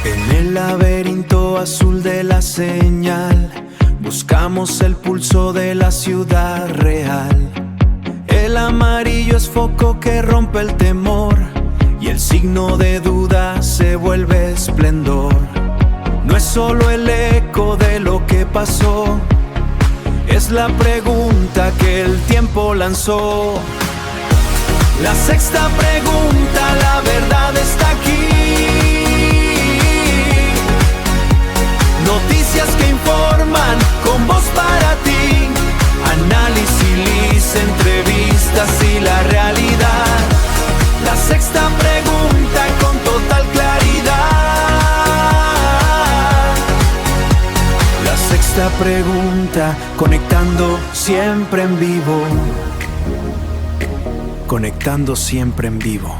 En el laberinto azul de la señal, buscamos el pulso de la ciudad real. El amarillo es foco que rompe el temor, y el signo de duda se vuelve esplendor. No es solo el eco de lo que pasó, es la pregunta que el tiempo lanzó. La sexta pregunta, la verdad está aquí. Noticias que informan con voz para ti. Análisis, entrevistas y la realidad. La sexta pregunta con total claridad. La sexta pregunta, conectando siempre en vivo. Conectando siempre en vivo.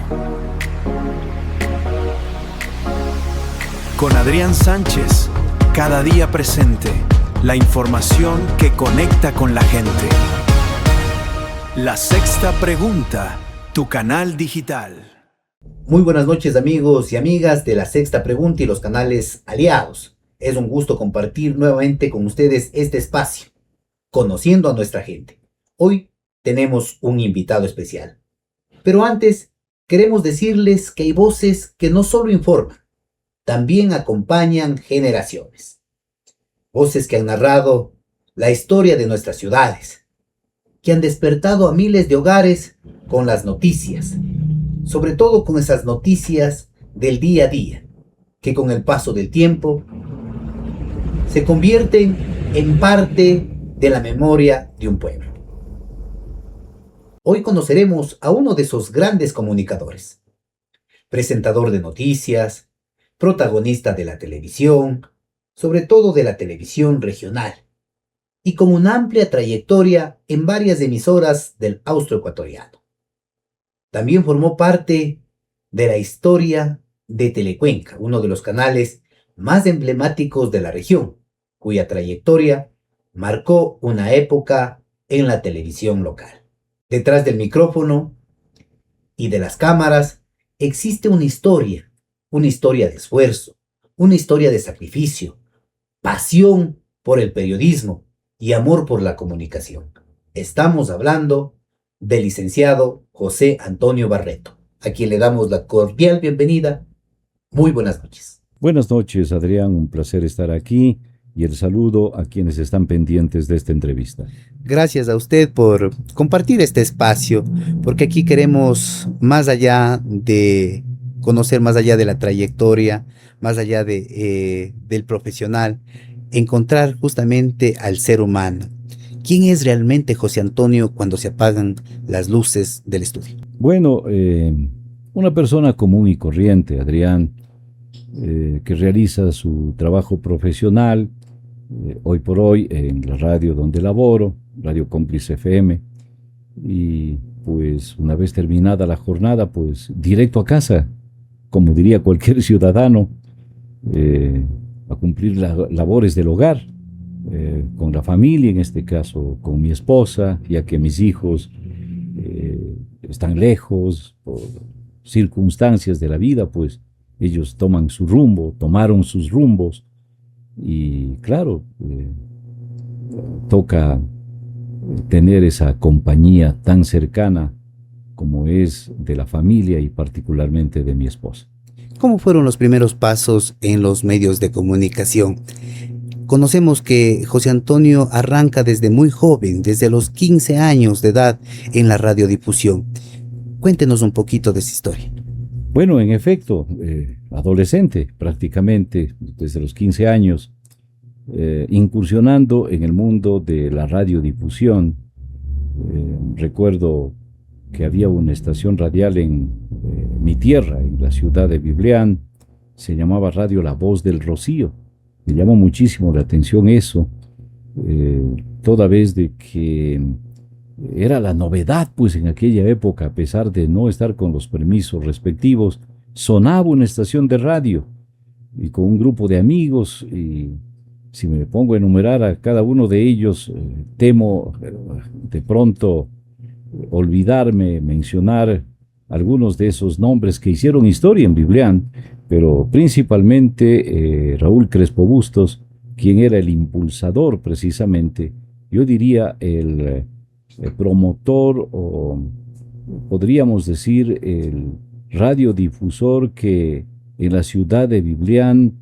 Con Adrián Sánchez, cada día presente, la información que conecta con la gente. La sexta pregunta, tu canal digital. Muy buenas noches, amigos y amigas de La Sexta Pregunta y los canales aliados. Es un gusto compartir nuevamente con ustedes este espacio, conociendo a nuestra gente. Hoy tenemos un invitado especial. Pero antes, queremos decirles que hay voces que no solo informan, también acompañan generaciones. Voces que han narrado la historia de nuestras ciudades, que han despertado a miles de hogares con las noticias, sobre todo con esas noticias del día a día, que con el paso del tiempo se convierten en parte de la memoria de un pueblo. Hoy conoceremos a uno de esos grandes comunicadores, presentador de noticias, protagonista de la televisión, sobre todo de la televisión regional, y con una amplia trayectoria en varias emisoras del austroecuatoriano. También formó parte de la historia de Telecuenca, uno de los canales más emblemáticos de la región, cuya trayectoria marcó una época en la televisión local. Detrás del micrófono y de las cámaras existe una historia de esfuerzo, una historia de sacrificio, pasión por el periodismo y amor por la comunicación. Estamos hablando del licenciado José Antonio Barreto, a quien le damos la cordial bienvenida. Muy buenas noches. Buenas noches, Adrián, un placer estar aquí y el saludo a quienes están pendientes de esta entrevista. Gracias a usted por compartir este espacio, porque aquí queremos, más allá de conocer, más allá de la trayectoria, más allá del profesional, encontrar justamente al ser humano. ¿Quién es realmente José Antonio cuando se apagan las luces del estudio? Bueno, una persona común y corriente, Adrián, que realiza su trabajo profesional, hoy por hoy en la radio donde laboro, Radio Cómplice FM, y pues una vez terminada la jornada, pues directo a casa, como diría cualquier ciudadano, a cumplir las labores del hogar, con la familia, en este caso con mi esposa, ya que mis hijos están lejos por circunstancias de la vida, pues ellos tomaron sus rumbos, y claro, toca tener esa compañía tan cercana como es de la familia y particularmente de mi esposa. ¿Cómo fueron los primeros pasos en los medios de comunicación? Conocemos que José Antonio arranca desde muy joven, desde los 15 años de edad en la radiodifusión. Cuéntenos un poquito de esa historia. Bueno, en efecto, adolescente prácticamente, desde los 15 años, incursionando en el mundo de la radiodifusión. Recuerdo que había una estación radial en mi tierra, en la ciudad de Biblián, se llamaba Radio La Voz del Rocío. Me llamó muchísimo la atención eso, toda vez de que era la novedad, pues en aquella época, a pesar de no estar con los permisos respectivos, sonaba una estación de radio y con un grupo de amigos, y si me pongo a enumerar a cada uno de ellos, temo de pronto olvidarme, mencionar algunos de esos nombres que hicieron historia en Biblián, pero principalmente Raúl Crespo Bustos, quien era el impulsador precisamente, yo diría el promotor, o podríamos decir el radiodifusor que en la ciudad de Biblián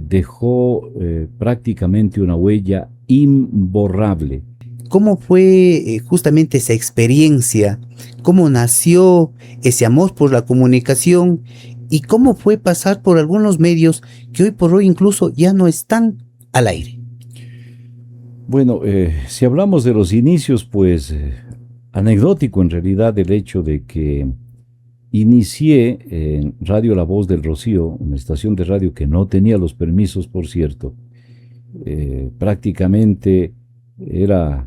dejó prácticamente una huella imborrable. ¿Cómo fue justamente esa experiencia? ¿Cómo nació ese amor por la comunicación? ¿Y cómo fue pasar por algunos medios que hoy por hoy incluso ya no están al aire? Bueno, si hablamos de los inicios, pues anecdótico en realidad el hecho de que inicié en Radio La Voz del Rocío, una estación de radio que no tenía los permisos, por cierto. Prácticamente era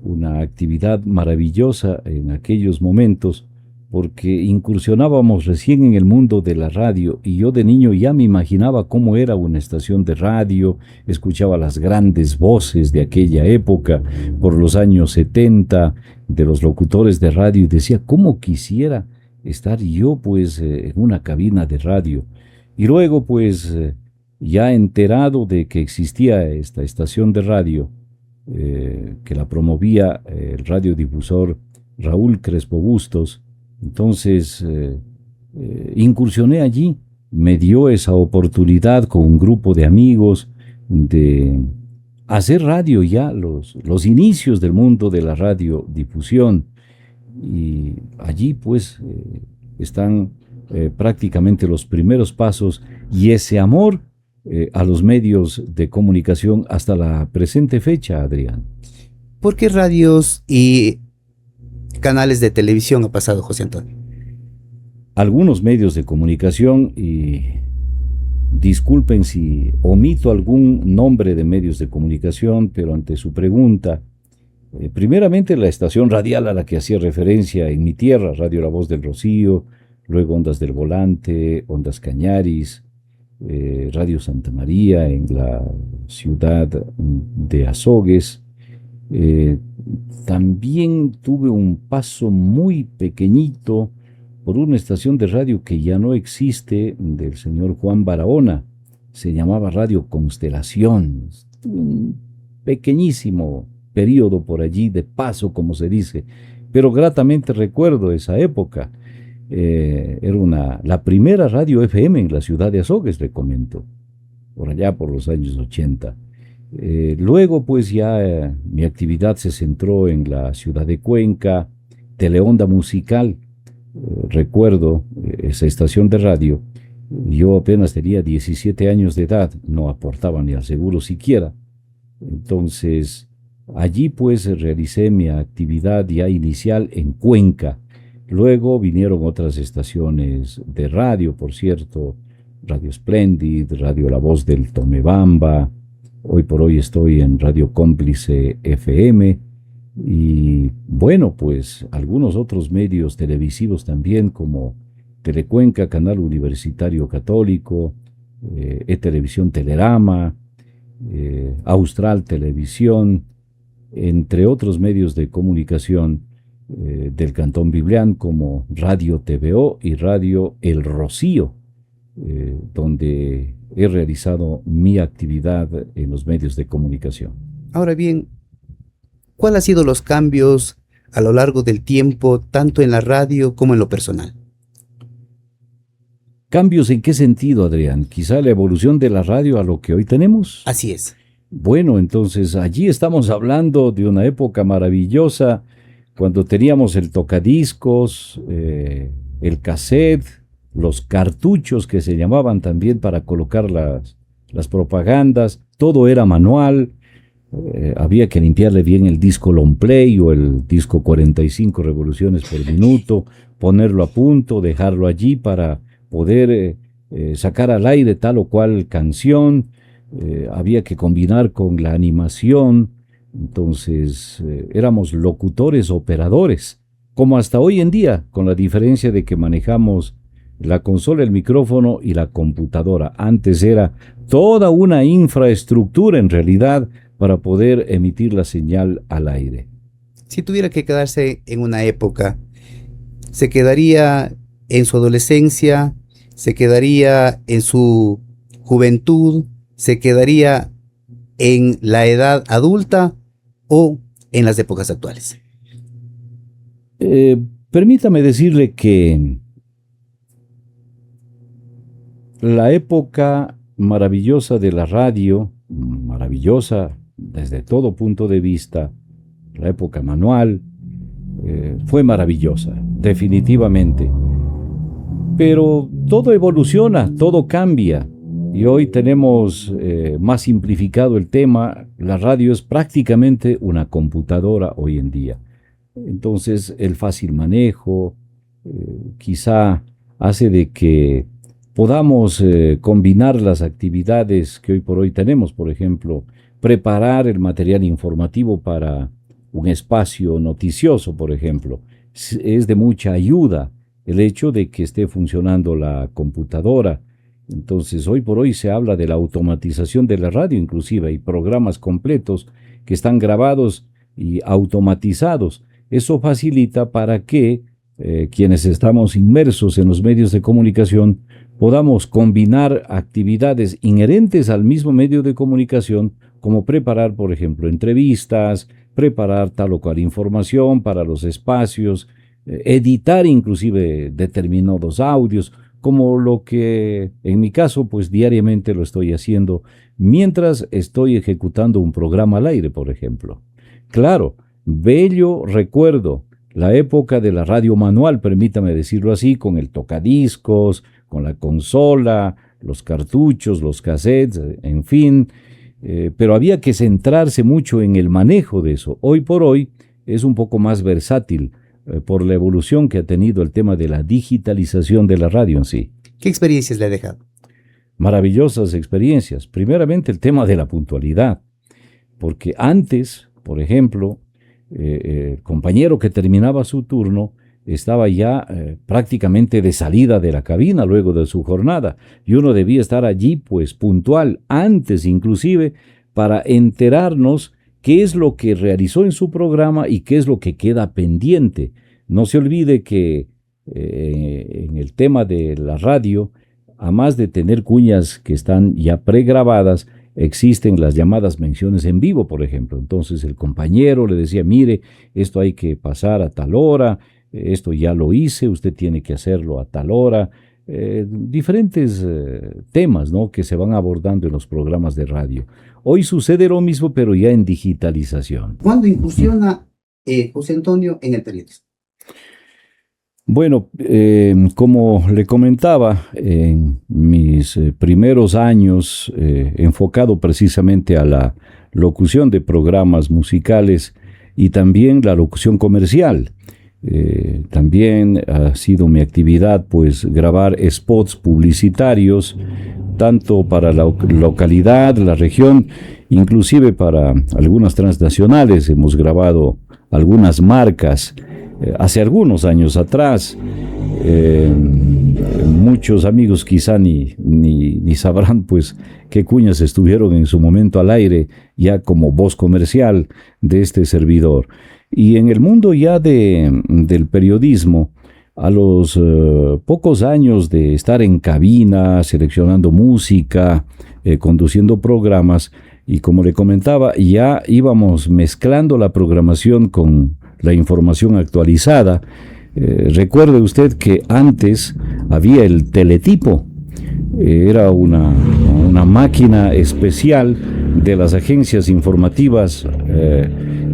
una actividad maravillosa en aquellos momentos, porque incursionábamos recién en el mundo de la radio y yo de niño ya me imaginaba cómo era una estación de radio, escuchaba las grandes voces de aquella época, por los años 70, de los locutores de radio, y decía, ¿cómo quisiera estar yo pues en una cabina de radio? Y luego pues ya enterado de que existía esta estación de radio, que la promovía el radiodifusor Raúl Crespo Bustos, entonces incursioné allí, me dio esa oportunidad con un grupo de amigos de hacer radio ya, los inicios del mundo de la radiodifusión. Y allí pues están prácticamente los primeros pasos y ese amor a los medios de comunicación hasta la presente fecha, Adrián. ¿Por qué radios y canales de televisión ha pasado, José Antonio? Algunos medios de comunicación, y disculpen si omito algún nombre de medios de comunicación, pero ante su pregunta, primeramente la estación radial a la que hacía referencia en mi tierra, Radio La Voz del Rocío, luego Ondas del Volante, Ondas Cañaris, Radio Santa María en la ciudad de Azogues. También tuve un paso muy pequeñito por una estación de radio que ya no existe, del señor Juan Barahona, se llamaba Radio Constelación, un pequeñísimo periodo por allí de paso, como se dice, pero gratamente recuerdo esa época. Era la primera radio FM en la ciudad de Azogues, le comento, por allá por los años 80. Luego pues ya mi actividad se centró en la ciudad de Cuenca, Teleonda Musical. Recuerdo esa estación de radio, yo apenas tenía 17 años de edad, no aportaba ni al seguro siquiera. Entonces allí pues realicé mi actividad ya inicial en Cuenca. Luego vinieron otras estaciones de radio, por cierto, Radio Splendid, Radio La Voz del Tomebamba. Hoy por hoy estoy en Radio Cómplice FM y bueno, pues algunos otros medios televisivos también, como Telecuenca, Canal Universitario Católico, E-Televisión Telerama, Austral Televisión, entre otros medios de comunicación del Cantón Biblián, como Radio TVO y Radio El Rocío, donde he realizado mi actividad en los medios de comunicación. Ahora bien, ¿cuáles han sido los cambios a lo largo del tiempo, tanto en la radio como en lo personal? ¿Cambios en qué sentido, Adrián? ¿Quizá la evolución de la radio a lo que hoy tenemos? Así es. Bueno, entonces allí estamos hablando de una época maravillosa, cuando teníamos el tocadiscos, el cassette, los cartuchos que se llamaban también para colocar las propagandas, todo era manual, había que limpiarle bien el disco long play o el disco 45 revoluciones por minuto, ponerlo a punto, dejarlo allí para poder sacar al aire tal o cual canción, había que combinar con la animación. Entonces éramos locutores operadores, como hasta hoy en día, con la diferencia de que manejamos la consola, el micrófono y la computadora. Antes era toda una infraestructura en realidad para poder emitir la señal al aire. Si tuviera que quedarse en una época, ¿Se quedaría en su adolescencia? ¿Se quedaría en su juventud? ¿Se quedaría en la edad adulta o en las épocas actuales? Permítame decirle que la época maravillosa de la radio, maravillosa desde todo punto de vista, la época manual, fue maravillosa, definitivamente. Pero todo evoluciona, todo cambia. Y hoy tenemos más simplificado el tema. La radio es prácticamente una computadora hoy en día. Entonces el fácil manejo quizá hace de que podamos combinar las actividades que hoy por hoy tenemos. Por ejemplo, preparar el material informativo para un espacio noticioso, por ejemplo. Es de mucha ayuda el hecho de que esté funcionando la computadora. Entonces, hoy por hoy se habla de la automatización de la radio, inclusive hay programas completos que están grabados y automatizados. Eso facilita para que quienes estamos inmersos en los medios de comunicación podamos combinar actividades inherentes al mismo medio de comunicación, como preparar, por ejemplo, entrevistas, preparar tal o cual información para los espacios, editar inclusive determinados audios, como lo que en mi caso pues diariamente lo estoy haciendo mientras estoy ejecutando un programa al aire, por ejemplo. Claro, bello recuerdo la época de la radio manual, permítame decirlo así, con el tocadiscos, con la consola, los cartuchos, los cassettes, en fin, pero había que centrarse mucho en el manejo de eso. Hoy por hoy es un poco más versátil por la evolución que ha tenido el tema de la digitalización de la radio en sí. ¿Qué experiencias le ha dejado? Maravillosas experiencias. Primeramente el tema de la puntualidad, porque antes, por ejemplo, el compañero que terminaba su turno estaba ya prácticamente de salida de la cabina luego de su jornada y uno debía estar allí pues puntual, antes inclusive, para enterarnos qué es lo que realizó en su programa y qué es lo que queda pendiente. No se olvide que en el tema de la radio, a más de tener cuñas que están ya pregrabadas, existen las llamadas menciones en vivo, por ejemplo. Entonces el compañero le decía, mire, esto hay que pasar a tal hora, esto ya lo hice, usted tiene que hacerlo a tal hora. Diferentes temas, ¿no?, que se van abordando en los programas de radio. Hoy sucede lo mismo, pero ya en digitalización. ¿Cuándo incursiona José Antonio en el periodismo? Bueno, como le comentaba, en mis primeros años, enfocado precisamente a la locución de programas musicales y también la locución comercial. También ha sido mi actividad pues grabar spots publicitarios tanto para la localidad, la región, inclusive para algunas transnacionales. Hemos grabado algunas marcas hace algunos años atrás. Muchos amigos quizá ni sabrán pues qué cuñas estuvieron en su momento al aire ya como voz comercial de este servidor. Y en el mundo ya del periodismo, a los pocos años de estar en cabina, seleccionando música, conduciendo programas, y como le comentaba, ya íbamos mezclando la programación con la información actualizada. Recuerde usted que antes había el teletipo, era una máquina especial de las agencias informativas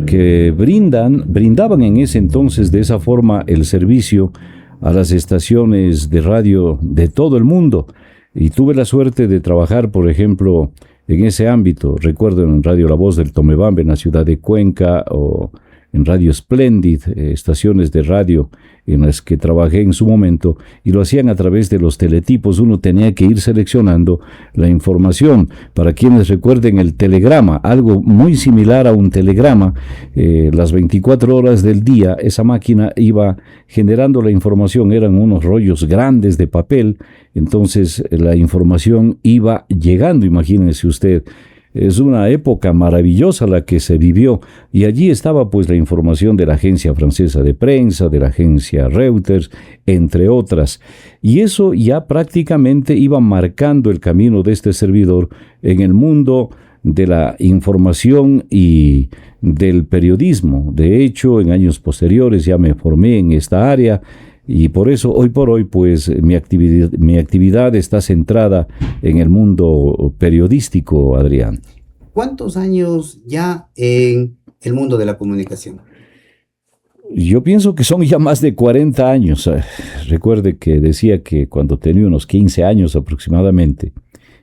que brindaban en ese entonces de esa forma el servicio a las estaciones de radio de todo el mundo. Y tuve la suerte de trabajar, por ejemplo, en ese ámbito. Recuerdo en Radio La Voz del Tomebambe, en la ciudad de Cuenca, o en Radio Splendid, estaciones de radio en las que trabajé en su momento, y lo hacían a través de los teletipos. Uno tenía que ir seleccionando la información. Para quienes recuerden el telegrama, algo muy similar a un telegrama, las 24 horas del día, esa máquina iba generando la información. Eran unos rollos grandes de papel, entonces la información iba llegando, imagínense usted. Es una época maravillosa la que se vivió, y allí estaba pues la información de la agencia francesa de prensa, de la agencia Reuters, entre otras, y eso ya prácticamente iba marcando el camino de este servidor en el mundo de la información y del periodismo. De hecho, en años posteriores ya me formé en esta área, y por eso hoy por hoy pues mi actividad está centrada en el mundo periodístico, Adrián. ¿Cuántos años ya en el mundo de la comunicación? Yo pienso que son ya más de 40 años. Recuerde que decía que cuando tenía unos 15 años aproximadamente,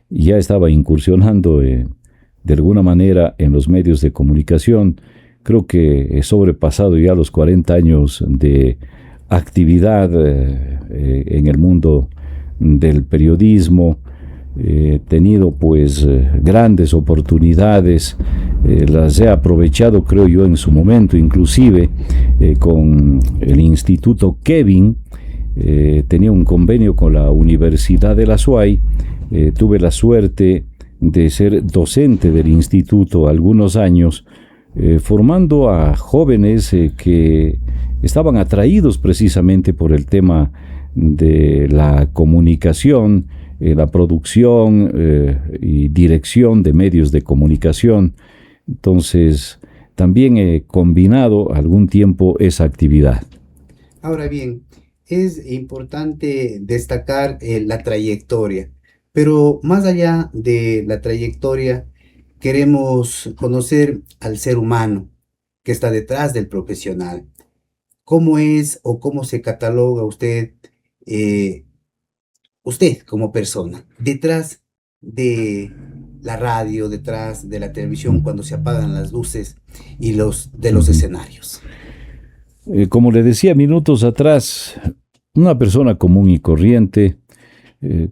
ya estaba incursionando de alguna manera en los medios de comunicación. Creo que he sobrepasado ya los 40 años de actividad en el mundo del periodismo. He tenido pues grandes oportunidades, las he aprovechado creo yo en su momento, inclusive con el Instituto Kevin. Tenía un convenio con la Universidad de la SUAY. Tuve la suerte de ser docente del instituto algunos años, formando a jóvenes que estaban atraídos precisamente por el tema de la comunicación, la producción y dirección de medios de comunicación. Entonces, también he combinado algún tiempo esa actividad. Ahora bien, es importante destacar la trayectoria, pero más allá de la trayectoria, queremos conocer al ser humano que está detrás del profesional. ¿Cómo es o cómo se cataloga usted, usted como persona, detrás de la radio, detrás de la televisión, cuando se apagan las luces y los escenarios? Como le decía minutos atrás, una persona común y corriente,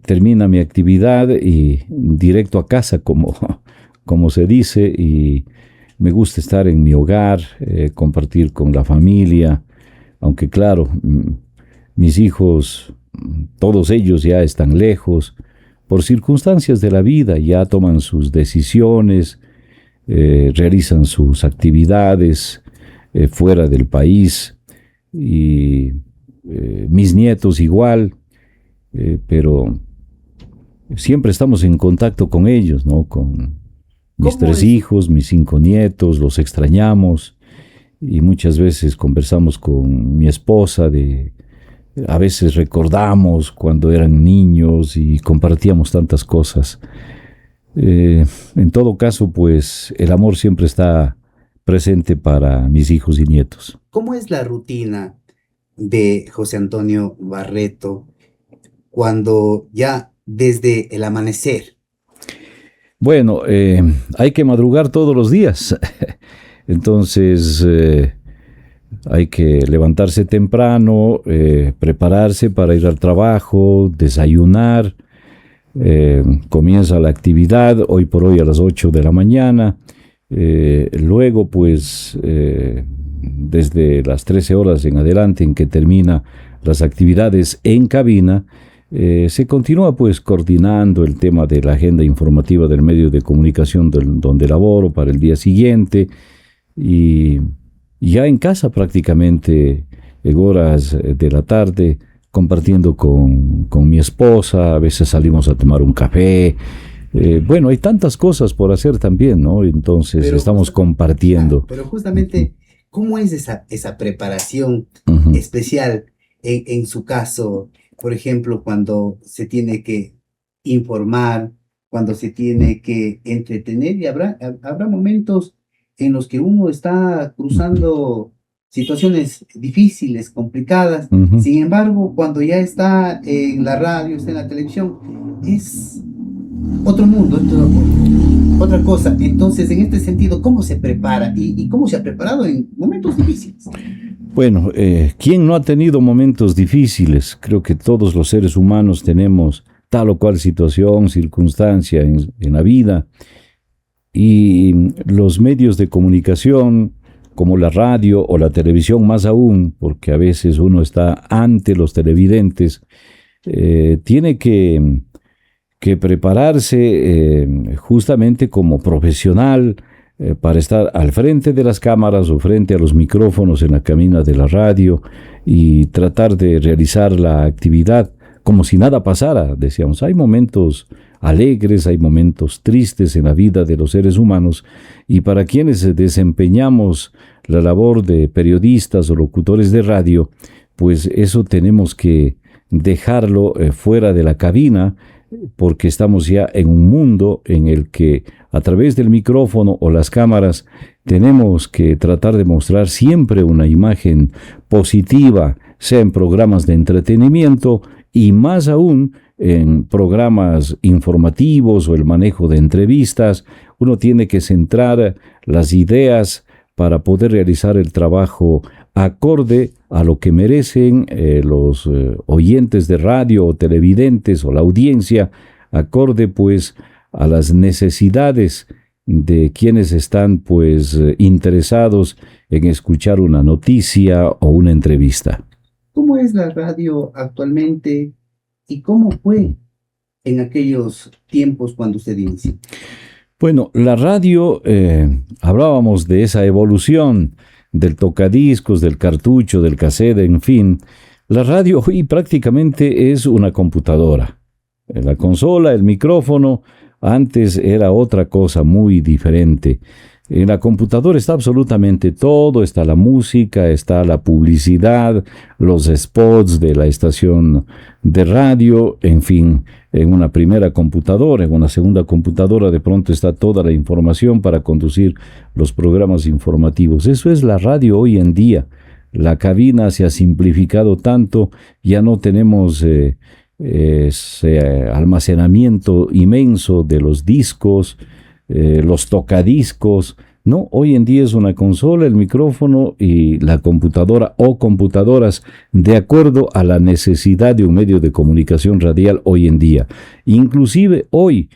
termina mi actividad y directo a casa, como se dice, y me gusta estar en mi hogar, compartir con la familia, aunque claro, mis hijos, todos ellos ya están lejos, por circunstancias de la vida, ya toman sus decisiones, realizan sus actividades fuera del país, y mis nietos igual, pero siempre estamos en contacto con ellos, ¿no? Con mis 3 hijos, mis 5 nietos, los extrañamos, y muchas veces conversamos con mi esposa, a veces recordamos cuando eran niños y compartíamos tantas cosas. En todo caso, pues el amor siempre está presente para mis hijos y nietos. ¿Cómo es la rutina de José Antonio Barreto cuando ya desde el amanecer? Bueno, hay que madrugar todos los días. Entonces, hay que levantarse temprano, prepararse para ir al trabajo, desayunar. Comienza la actividad, hoy por hoy a las 8 de la mañana. Luego, pues, desde las 13 horas en adelante en que termina las actividades en cabina, se continúa pues coordinando el tema de la agenda informativa del medio de comunicación donde laboro para el día siguiente, y ya en casa prácticamente en horas de la tarde compartiendo con mi esposa. A veces salimos a tomar un café. Bueno, hay tantas cosas por hacer también, ¿no? Entonces estamos compartiendo. Pero justamente, ¿cómo es esa preparación especial en su caso? Por ejemplo, cuando se tiene que informar, cuando se tiene que entretener, y habrá momentos en los que uno está cruzando situaciones difíciles, complicadas. Sin embargo, cuando ya está en la radio, está en la televisión, es otro mundo, otra cosa. Entonces, en este sentido, ¿cómo se prepara y cómo se ha preparado en momentos difíciles? Bueno, ¿quién no ha tenido momentos difíciles? Creo que todos los seres humanos tenemos tal o cual situación, circunstancia en la vida, y los medios de comunicación, como la radio o la televisión más aún, porque a veces uno está ante los televidentes, tiene que que prepararse justamente como profesional para estar al frente de las cámaras o frente a los micrófonos en la cabina de la radio y tratar de realizar la actividad como si nada pasara. Decíamos, hay momentos alegres, hay momentos tristes en la vida de los seres humanos, y para quienes desempeñamos la labor de periodistas o locutores de radio, pues eso tenemos que dejarlo fuera de la cabina, porque estamos ya en un mundo en el que a través del micrófono o las cámaras tenemos que tratar de mostrar siempre una imagen positiva, sea en programas de entretenimiento y más aún en programas informativos o el manejo de entrevistas. Uno tiene que centrar las ideas para poder realizar el trabajo acorde a lo que merecen los oyentes de radio o televidentes o la audiencia, acorde pues a las necesidades de quienes están pues interesados en escuchar una noticia o una entrevista. ¿Cómo es la radio actualmente y cómo fue en aquellos tiempos cuando usted inició? Bueno, la radio, hablábamos de esa evolución del tocadiscos, del cartucho, del cassette, en fin. La radio hoy prácticamente es una computadora. La consola, el micrófono, antes era otra cosa muy diferente. En la computadora está absolutamente todo, está la música, está la publicidad, los spots de la estación de radio, en fin, en una primera computadora, en una segunda computadora de pronto está toda la información para conducir los programas informativos. Eso es la radio hoy en día. La cabina se ha simplificado tanto, ya no tenemos ese almacenamiento inmenso de los discos, los tocadiscos. No, hoy en día es una consola, el micrófono y la computadora o computadoras de acuerdo a la necesidad de un medio de comunicación radial hoy en día. Inclusive hoy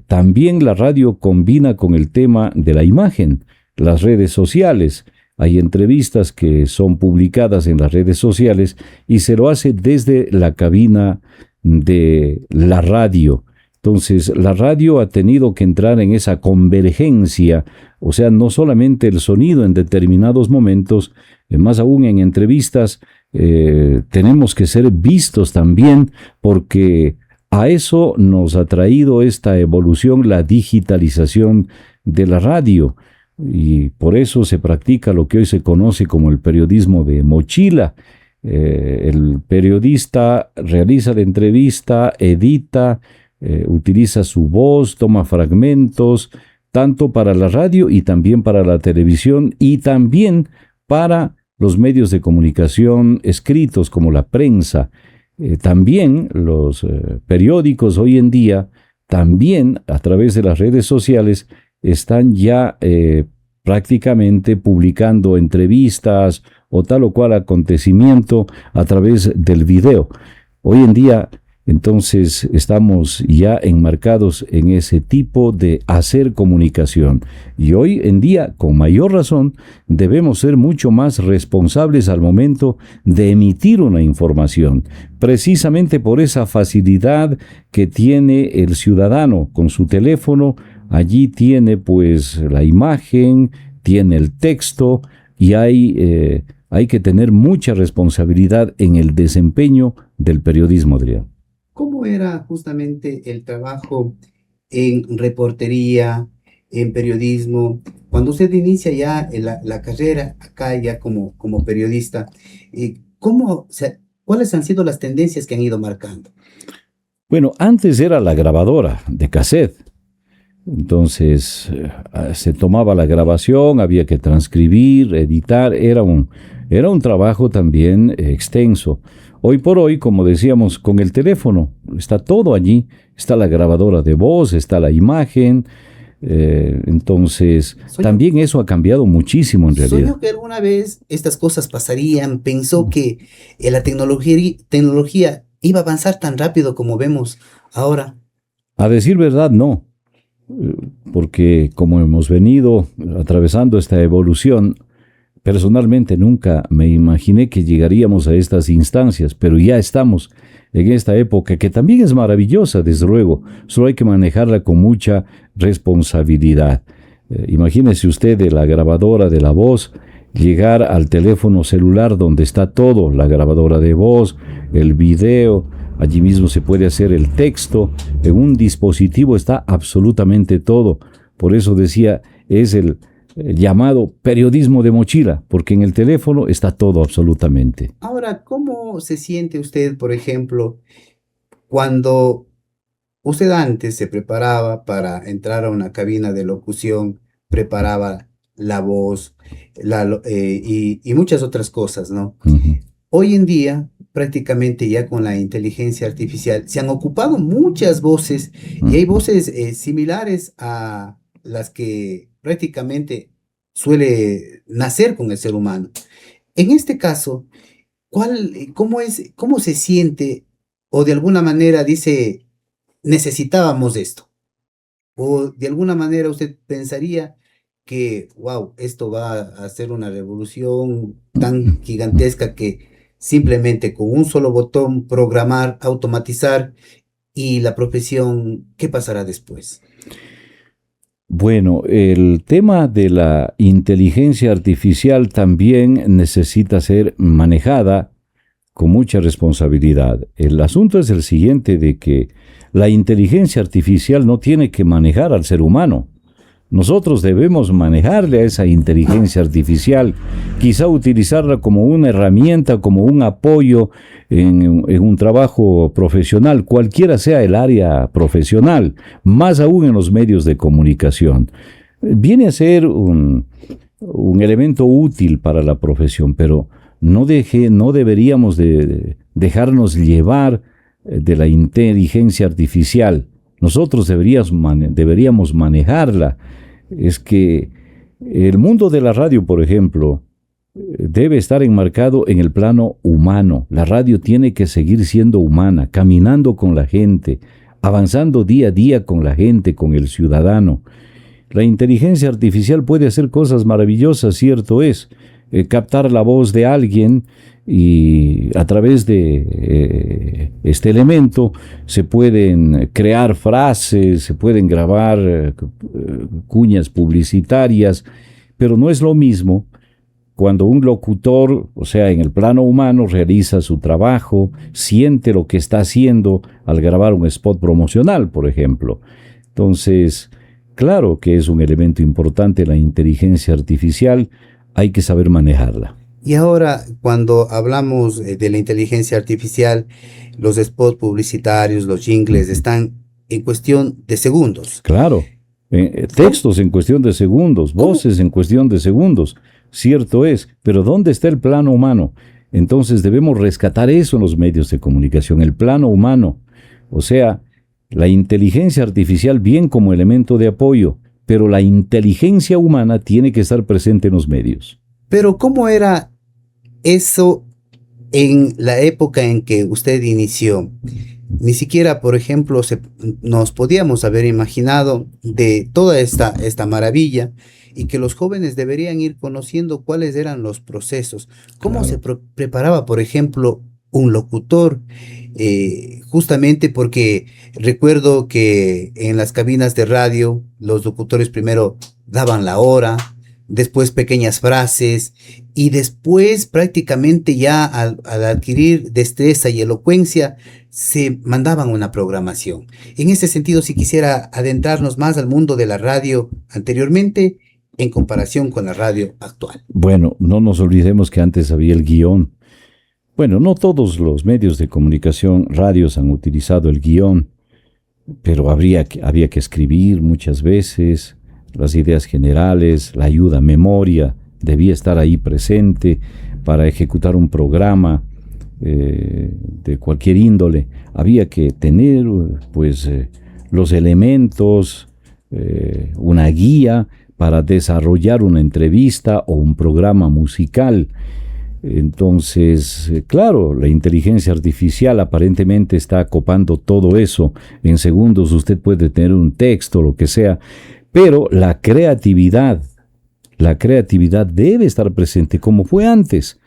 también la radio combina con el tema de la imagen, las redes sociales. Hay entrevistas que son publicadas en las redes sociales y se lo hace desde la cabina de la radio. Entonces, la radio ha tenido que entrar en esa convergencia, o sea, no solamente el sonido en determinados momentos, más aún en entrevistas, tenemos que ser vistos también, porque a eso nos ha traído esta evolución, la digitalización de la radio. Y por eso se practica lo que hoy se conoce como el periodismo de mochila. El periodista realiza la entrevista, edita, utiliza su voz, toma fragmentos, tanto para la radio y también para la televisión y también para los medios de comunicación escritos como la prensa. También los periódicos hoy en día, también a través de las redes sociales, están ya prácticamente publicando entrevistas o tal o cual acontecimiento a través del video. Hoy en día, entonces, estamos ya enmarcados en ese tipo de hacer comunicación. Y hoy en día, con mayor razón, debemos ser mucho más responsables al momento de emitir una información, precisamente por esa facilidad que tiene el ciudadano con su teléfono. Allí tiene pues la imagen, tiene el texto y hay que tener mucha responsabilidad en el desempeño del periodismo, Adrián. ¿Cómo era justamente el trabajo en reportería, en periodismo? Cuando usted inicia ya la carrera acá ya como periodista, ¿cuáles han sido las tendencias que han ido marcando? Bueno, antes era la grabadora de cassette. Entonces se tomaba la grabación, había que transcribir, editar, era un trabajo también extenso. Hoy por hoy, como decíamos, con el teléfono está todo allí, está la grabadora de voz, está la imagen, entonces también eso ha cambiado muchísimo en realidad. Soñó que alguna vez estas cosas pasarían, pensó que la tecnología iba a avanzar tan rápido como vemos ahora. A decir verdad, no. Porque como hemos venido atravesando esta evolución, Personalmente nunca me imaginé que llegaríamos a estas instancias, pero ya estamos en esta época que también es maravillosa, desde luego, solo hay que manejarla con mucha responsabilidad. Imagínese usted de la grabadora de la voz, llegar al teléfono celular donde está todo, la grabadora de voz, el video, allí mismo se puede hacer el texto, en un dispositivo está absolutamente todo. Por eso decía, es el llamado periodismo de mochila, porque en el teléfono está todo absolutamente. Ahora, ¿cómo se siente usted, por ejemplo, cuando usted antes se preparaba para entrar a una cabina de locución, preparaba la voz y muchas otras cosas, ¿no? Uh-huh. Hoy en día, prácticamente ya con la inteligencia artificial, se han ocupado muchas voces y hay voces similares a las que prácticamente suele nacer con el ser humano. En este caso, cómo se siente o de alguna manera dice, necesitábamos esto? O de alguna manera usted pensaría que, wow, esto va a ser una revolución tan gigantesca que simplemente con un solo botón programar, automatizar y la profesión, ¿qué pasará después? Bueno, el tema de la inteligencia artificial también necesita ser manejada con mucha responsabilidad. El asunto es el siguiente, de que la inteligencia artificial no tiene que manejar al ser humano. Nosotros debemos manejarle a esa inteligencia artificial, quizá utilizarla como una herramienta, como un apoyo en un trabajo profesional, cualquiera sea el área profesional, más aún en los medios de comunicación. Viene a ser un elemento útil para la profesión, pero no deberíamos de dejarnos llevar de la inteligencia artificial. Nosotros deberíamos manejarla. Es que el mundo de la radio, por ejemplo, debe estar enmarcado en el plano humano. La radio tiene que seguir siendo humana, caminando con la gente, avanzando día a día con la gente, con el ciudadano. La inteligencia artificial puede hacer cosas maravillosas, cierto es, captar la voz de alguien y a través de este elemento se pueden crear frases, se pueden grabar cuñas publicitarias, pero no es lo mismo cuando un locutor, o sea, en el plano humano, realiza su trabajo, siente lo que está haciendo al grabar un spot promocional, por ejemplo. Entonces, claro que es un elemento importante la inteligencia artificial, hay que saber manejarla. Y ahora, cuando hablamos de la inteligencia artificial, los spots publicitarios, los jingles, están en cuestión de segundos. Claro, textos en cuestión de segundos, voces en cuestión de segundos, cierto es, pero ¿dónde está el plano humano? Entonces debemos rescatar eso en los medios de comunicación, el plano humano, o sea, la inteligencia artificial bien como elemento de apoyo, pero la inteligencia humana tiene que estar presente en los medios. Pero ¿cómo era eso en la época en que usted inició? Ni siquiera, por ejemplo, nos podíamos haber imaginado de toda esta maravilla y que los jóvenes deberían ir conociendo cuáles eran los procesos. ¿Cómo se preparaba, por ejemplo, un locutor? Justamente porque recuerdo que en las cabinas de radio los locutores primero daban la hora, después pequeñas frases y después prácticamente ya al adquirir destreza y elocuencia se mandaban una programación. En ese sentido, si quisiera adentrarnos más al mundo de la radio anteriormente en comparación con la radio actual. Bueno, no nos olvidemos que antes había el guión. Bueno, no todos los medios de comunicación, radios han utilizado el guión, pero había que escribir muchas veces las ideas generales, la ayuda, memoria, debía estar ahí presente para ejecutar un programa de cualquier índole. Había que tener los elementos, una guía para desarrollar una entrevista o un programa musical. Entonces, claro, la inteligencia artificial aparentemente está copando todo eso. En segundos usted puede tener un texto, lo que sea, pero la creatividad la creatividad debe estar presente como fue antes.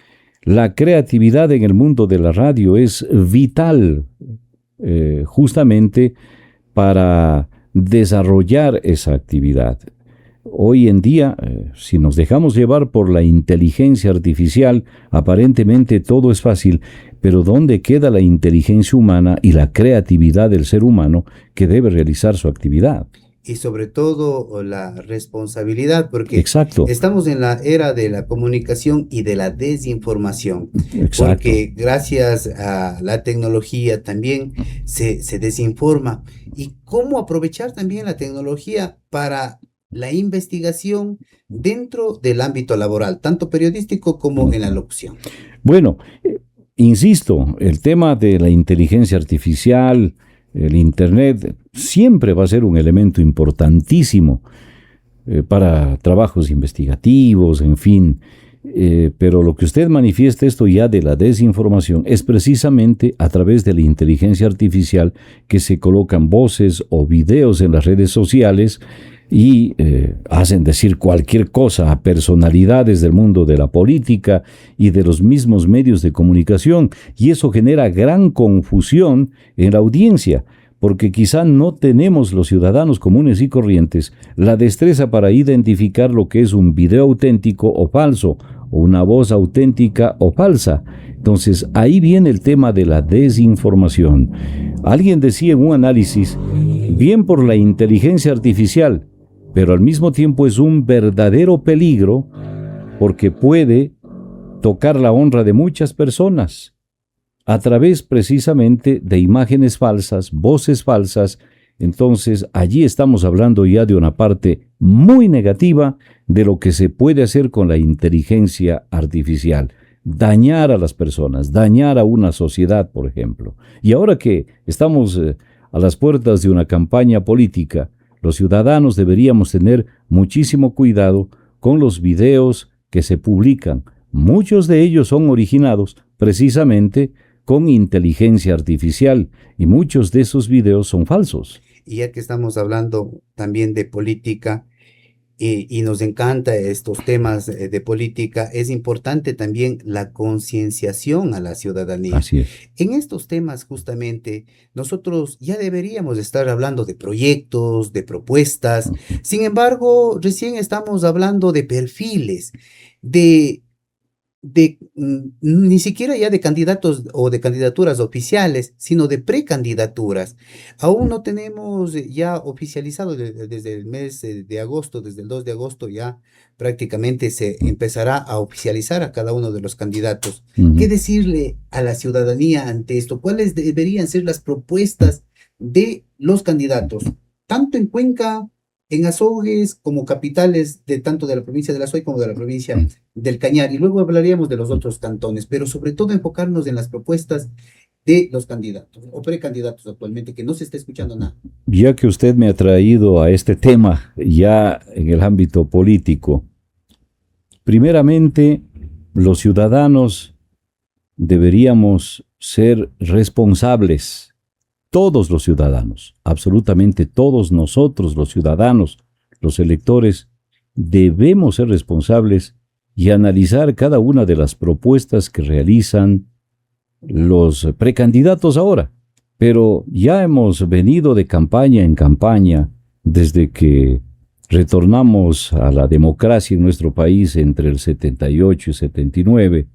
La creatividad en el mundo de la radio es vital, justamente para desarrollar esa actividad. Hoy en día, si nos dejamos llevar por la inteligencia artificial, aparentemente todo es fácil, pero ¿dónde queda la inteligencia humana y la creatividad del ser humano que debe realizar su actividad? Y sobre todo la responsabilidad, porque Exacto. estamos en la era de la comunicación y de la desinformación, Exacto. porque gracias a la tecnología también se desinforma. Y cómo aprovechar también la tecnología para la investigación dentro del ámbito laboral, tanto periodístico como en la locución. Bueno, insisto, el tema de la inteligencia artificial, el Internet, siempre va a ser un elemento importantísimo para trabajos investigativos, en fin. Pero lo que usted manifiesta, esto ya de la desinformación, es precisamente a través de la inteligencia artificial que se colocan voces o videos en las redes sociales y hacen decir cualquier cosa a personalidades del mundo de la política y de los mismos medios de comunicación, y eso genera gran confusión en la audiencia, porque quizá no tenemos los ciudadanos comunes y corrientes la destreza para identificar lo que es un video auténtico o falso, o una voz auténtica o falsa. Entonces, ahí viene el tema de la desinformación. Alguien decía en un análisis, bien por la inteligencia artificial, pero al mismo tiempo es un verdadero peligro porque puede tocar la honra de muchas personas a través precisamente de imágenes falsas, voces falsas. Entonces, allí estamos hablando ya de una parte muy negativa de lo que se puede hacer con la inteligencia artificial. Dañar a las personas, dañar a una sociedad, por ejemplo. Y ahora que estamos a las puertas de una campaña política, los ciudadanos deberíamos tener muchísimo cuidado con los videos que se publican. Muchos de ellos son originados precisamente con inteligencia artificial y muchos de esos videos son falsos. Y ya que estamos hablando también de política y nos encanta estos temas de política, es importante también la concienciación a la ciudadanía. Así es. En estos temas justamente nosotros ya deberíamos estar hablando de proyectos, de propuestas. Sin embargo, recién estamos hablando de perfiles, ni siquiera ya de candidatos o de candidaturas oficiales, sino de precandidaturas. Aún no tenemos ya oficializado desde el mes de agosto, desde el 2 de agosto ya prácticamente se empezará a oficializar a cada uno de los candidatos. ¿Qué decirle a la ciudadanía ante esto? ¿Cuáles deberían ser las propuestas de los candidatos, tanto en Cuenca, en Azogues, como capitales de tanto de la provincia de La Suay como de la provincia del Cañar? Y luego hablaríamos de los otros cantones, pero sobre todo enfocarnos en las propuestas de los candidatos o precandidatos actualmente, que no se está escuchando nada. Ya que usted me ha traído a este tema ya en el ámbito político, primeramente los ciudadanos deberíamos ser responsables. Todos los ciudadanos, absolutamente todos nosotros los ciudadanos, los electores, debemos ser responsables y analizar cada una de las propuestas que realizan los precandidatos ahora. Pero ya hemos venido de campaña en campaña desde que retornamos a la democracia en nuestro país entre el 78 y 79.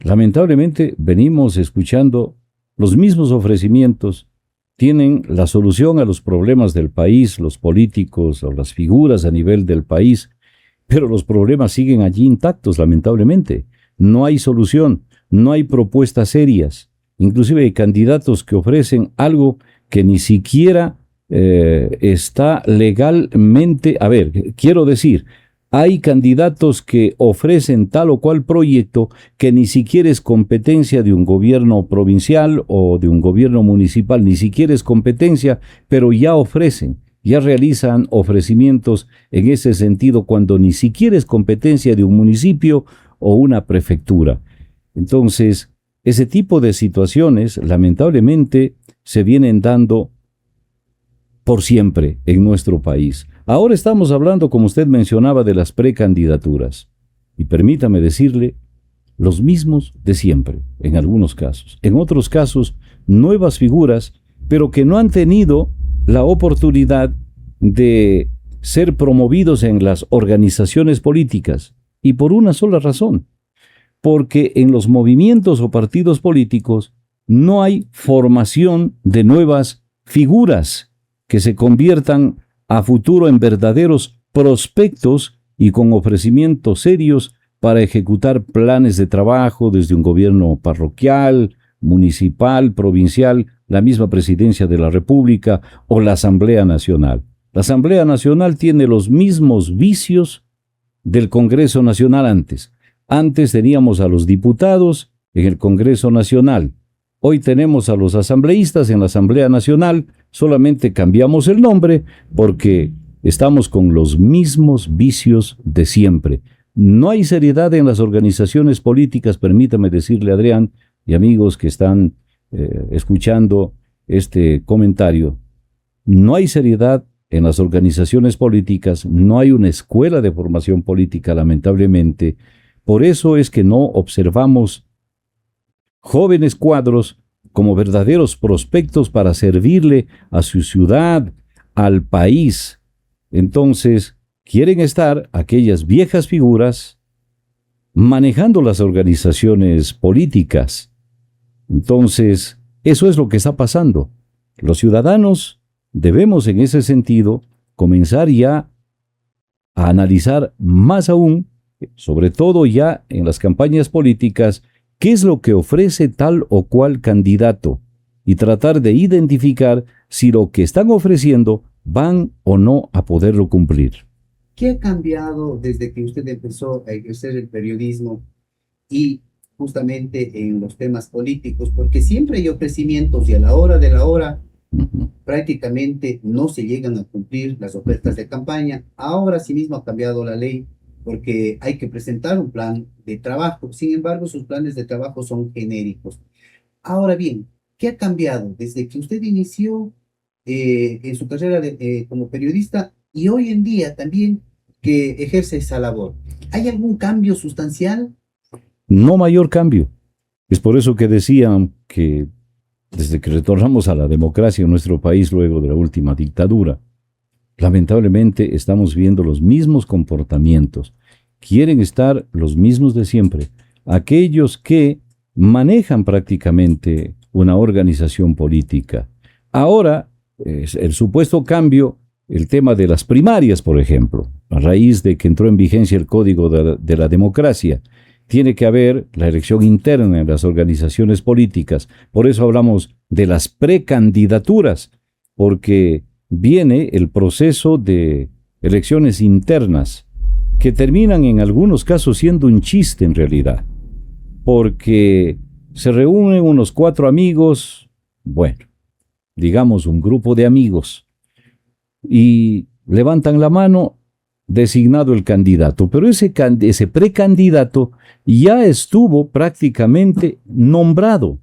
Lamentablemente venimos escuchando los mismos ofrecimientos. Tienen la solución a los problemas del país, los políticos o las figuras a nivel del país, pero los problemas siguen allí intactos, lamentablemente. No hay solución, no hay propuestas serias. Inclusive hay candidatos que ofrecen algo que ni siquiera está legalmente. A ver, quiero decir, hay candidatos que ofrecen tal o cual proyecto que ni siquiera es competencia de un gobierno provincial o de un gobierno municipal, ni siquiera es competencia, pero ya ofrecen, ya realizan ofrecimientos en ese sentido cuando ni siquiera es competencia de un municipio o una prefectura. Entonces, ese tipo de situaciones lamentablemente se vienen dando por siempre en nuestro país. Ahora estamos hablando, como usted mencionaba, de las precandidaturas. Y permítame decirle, los mismos de siempre, en algunos casos. En otros casos, nuevas figuras, pero que no han tenido la oportunidad de ser promovidos en las organizaciones políticas. Y por una sola razón, porque en los movimientos o partidos políticos no hay formación de nuevas figuras que se conviertan a futuro en verdaderos prospectos y con ofrecimientos serios para ejecutar planes de trabajo desde un gobierno parroquial, municipal, provincial, la misma Presidencia de la República o la Asamblea Nacional. La Asamblea Nacional tiene los mismos vicios del Congreso Nacional antes. Antes teníamos a los diputados en el Congreso Nacional. Hoy tenemos a los asambleístas en la Asamblea Nacional, solamente cambiamos el nombre porque estamos con los mismos vicios de siempre. No hay seriedad en las organizaciones políticas, permítame decirle, Adrián, y amigos que están escuchando este comentario. No hay seriedad en las organizaciones políticas, no hay una escuela de formación política, lamentablemente. Por eso es que no observamos jóvenes cuadros como verdaderos prospectos para servirle a su ciudad, al país. Entonces, quieren estar aquellas viejas figuras manejando las organizaciones políticas. Entonces, eso es lo que está pasando. Los ciudadanos debemos en ese sentido comenzar ya a analizar más aún, sobre todo ya en las campañas políticas, qué es lo que ofrece tal o cual candidato y tratar de identificar si lo que están ofreciendo van o no a poderlo cumplir. ¿Qué ha cambiado desde que usted empezó a ejercer el periodismo y justamente en los temas políticos? Porque siempre hay ofrecimientos y a la hora de la hora prácticamente no se llegan a cumplir las ofertas de campaña. Ahora sí mismo ha cambiado la ley porque hay que presentar un plan de trabajo. Sin embargo, sus planes de trabajo son genéricos. Ahora bien, ¿qué ha cambiado desde que usted inició en su carrera como periodista y hoy en día también que ejerce esa labor? ¿Hay algún cambio sustancial? No mayor cambio. Es por eso que decían que desde que retornamos a la democracia en nuestro país luego de la última dictadura, lamentablemente estamos viendo los mismos comportamientos. Quieren estar los mismos de siempre. Aquellos que manejan prácticamente una organización política. Ahora, el supuesto cambio, el tema de las primarias, por ejemplo, a raíz de que entró en vigencia el Código de la Democracia, tiene que haber la elección interna en las organizaciones políticas. Por eso hablamos de las precandidaturas, porque viene el proceso de elecciones internas, que terminan en algunos casos siendo un chiste en realidad, porque se reúnen unos 4 amigos, bueno, digamos un grupo de amigos, y levantan la mano designado el candidato, pero ese precandidato ya estuvo prácticamente nombrado,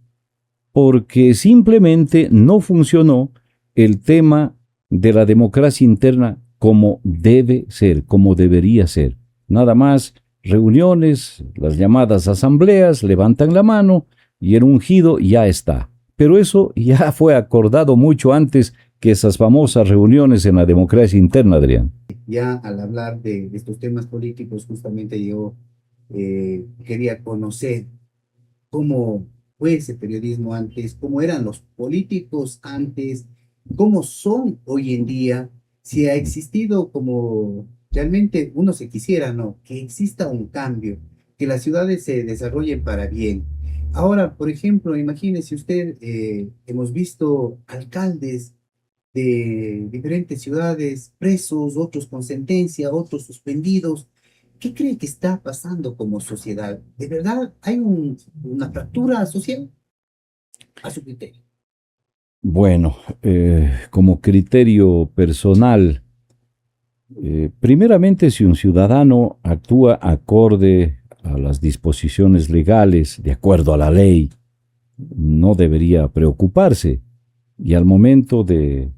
porque simplemente no funcionó el tema de la democracia interna como debe ser, como debería ser. Nada más reuniones, las llamadas asambleas, levantan la mano y el ungido ya está. Pero eso ya fue acordado mucho antes que esas famosas reuniones en la democracia interna, Adrián. Ya al hablar de estos temas políticos, justamente yo quería conocer cómo fue ese periodismo antes, cómo eran los políticos antes, cómo son hoy en día, si ha existido como realmente uno se quisiera, ¿no? Que exista un cambio, que las ciudades se desarrollen para bien. Ahora, por ejemplo, imagínese usted, hemos visto alcaldes de diferentes ciudades presos, otros con sentencia, otros suspendidos. ¿Qué cree que está pasando como sociedad? ¿De verdad hay una fractura social a su criterio? Bueno, como criterio personal, primeramente si un ciudadano actúa acorde a las disposiciones legales, de acuerdo a la ley, no debería preocuparse. Y al momento de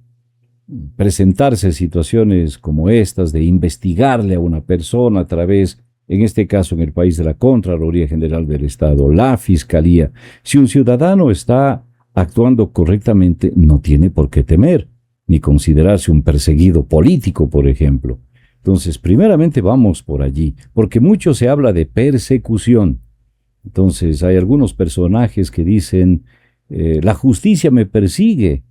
presentarse situaciones como estas, de investigarle a una persona a través, en este caso en el país, de la Contraloría General del Estado, la Fiscalía. Si un ciudadano está actuando correctamente, no tiene por qué temer, ni considerarse un perseguido político, por ejemplo. Entonces, primeramente vamos por allí, porque mucho se habla de persecución. Entonces, hay algunos personajes que dicen, la justicia me persigue,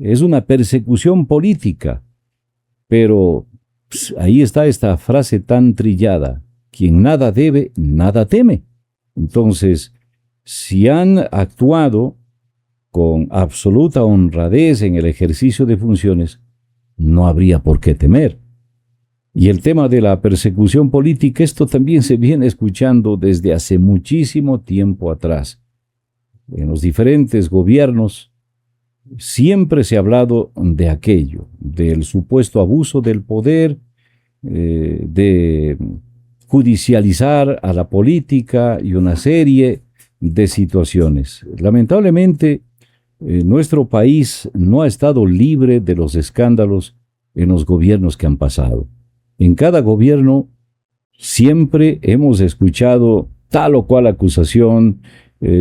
es una persecución política. Pero pues, ahí está esta frase tan trillada, quien nada debe, nada teme. Entonces, si han actuado con absoluta honradez en el ejercicio de funciones, no habría por qué temer. Y el tema de la persecución política, esto también se viene escuchando desde hace muchísimo tiempo atrás. En los diferentes gobiernos siempre se ha hablado de aquello, del supuesto abuso del poder, de judicializar a la política y una serie de situaciones. Lamentablemente, nuestro país no ha estado libre de los escándalos en los gobiernos que han pasado. En cada gobierno siempre hemos escuchado tal o cual acusación,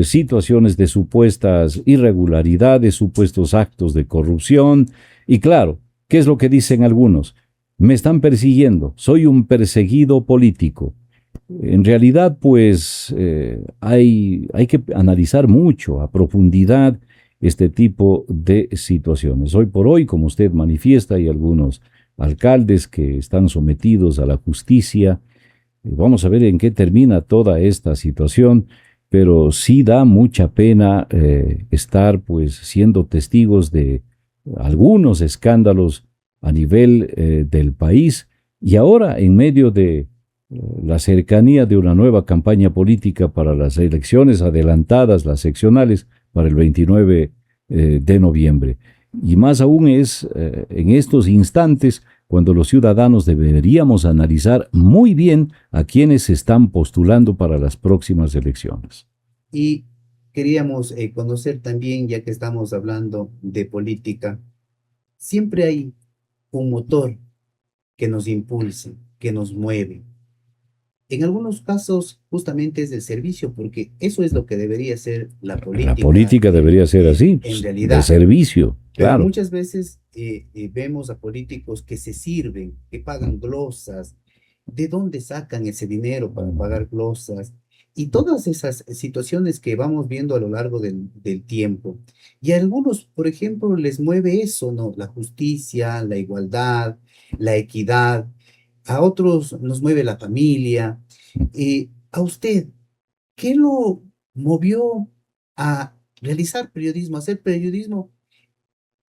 situaciones de supuestas irregularidades, supuestos actos de corrupción. Y claro, ¿qué es lo que dicen algunos? Me están persiguiendo, soy un perseguido político. En realidad, pues, hay que analizar mucho, a profundidad, este tipo de situaciones. Hoy por hoy, como usted manifiesta, hay algunos alcaldes que están sometidos a la justicia. Vamos a ver en qué termina toda esta situación, pero sí da mucha pena estar pues siendo testigos de algunos escándalos a nivel del país, y ahora en medio de la cercanía de una nueva campaña política para las elecciones adelantadas, las seccionales, para el 29 de noviembre. Y más aún es en estos instantes cuando los ciudadanos deberíamos analizar muy bien a quienes se están postulando para las próximas elecciones. Y queríamos conocer también, ya que estamos hablando de política, siempre hay un motor que nos impulsa, que nos mueve. En algunos casos justamente es el servicio, porque eso es lo que debería ser la política. La política debería ser así, en realidad. De servicio, Pero claro. muchas veces vemos a políticos que se sirven, que pagan glosas. ¿De dónde sacan ese dinero para pagar glosas? Y todas esas situaciones que vamos viendo a lo largo del tiempo. Y a algunos, por ejemplo, les mueve eso, ¿no? La justicia, la igualdad, la equidad. A otros nos mueve la familia. A usted, ¿qué lo movió a realizar periodismo, a hacer periodismo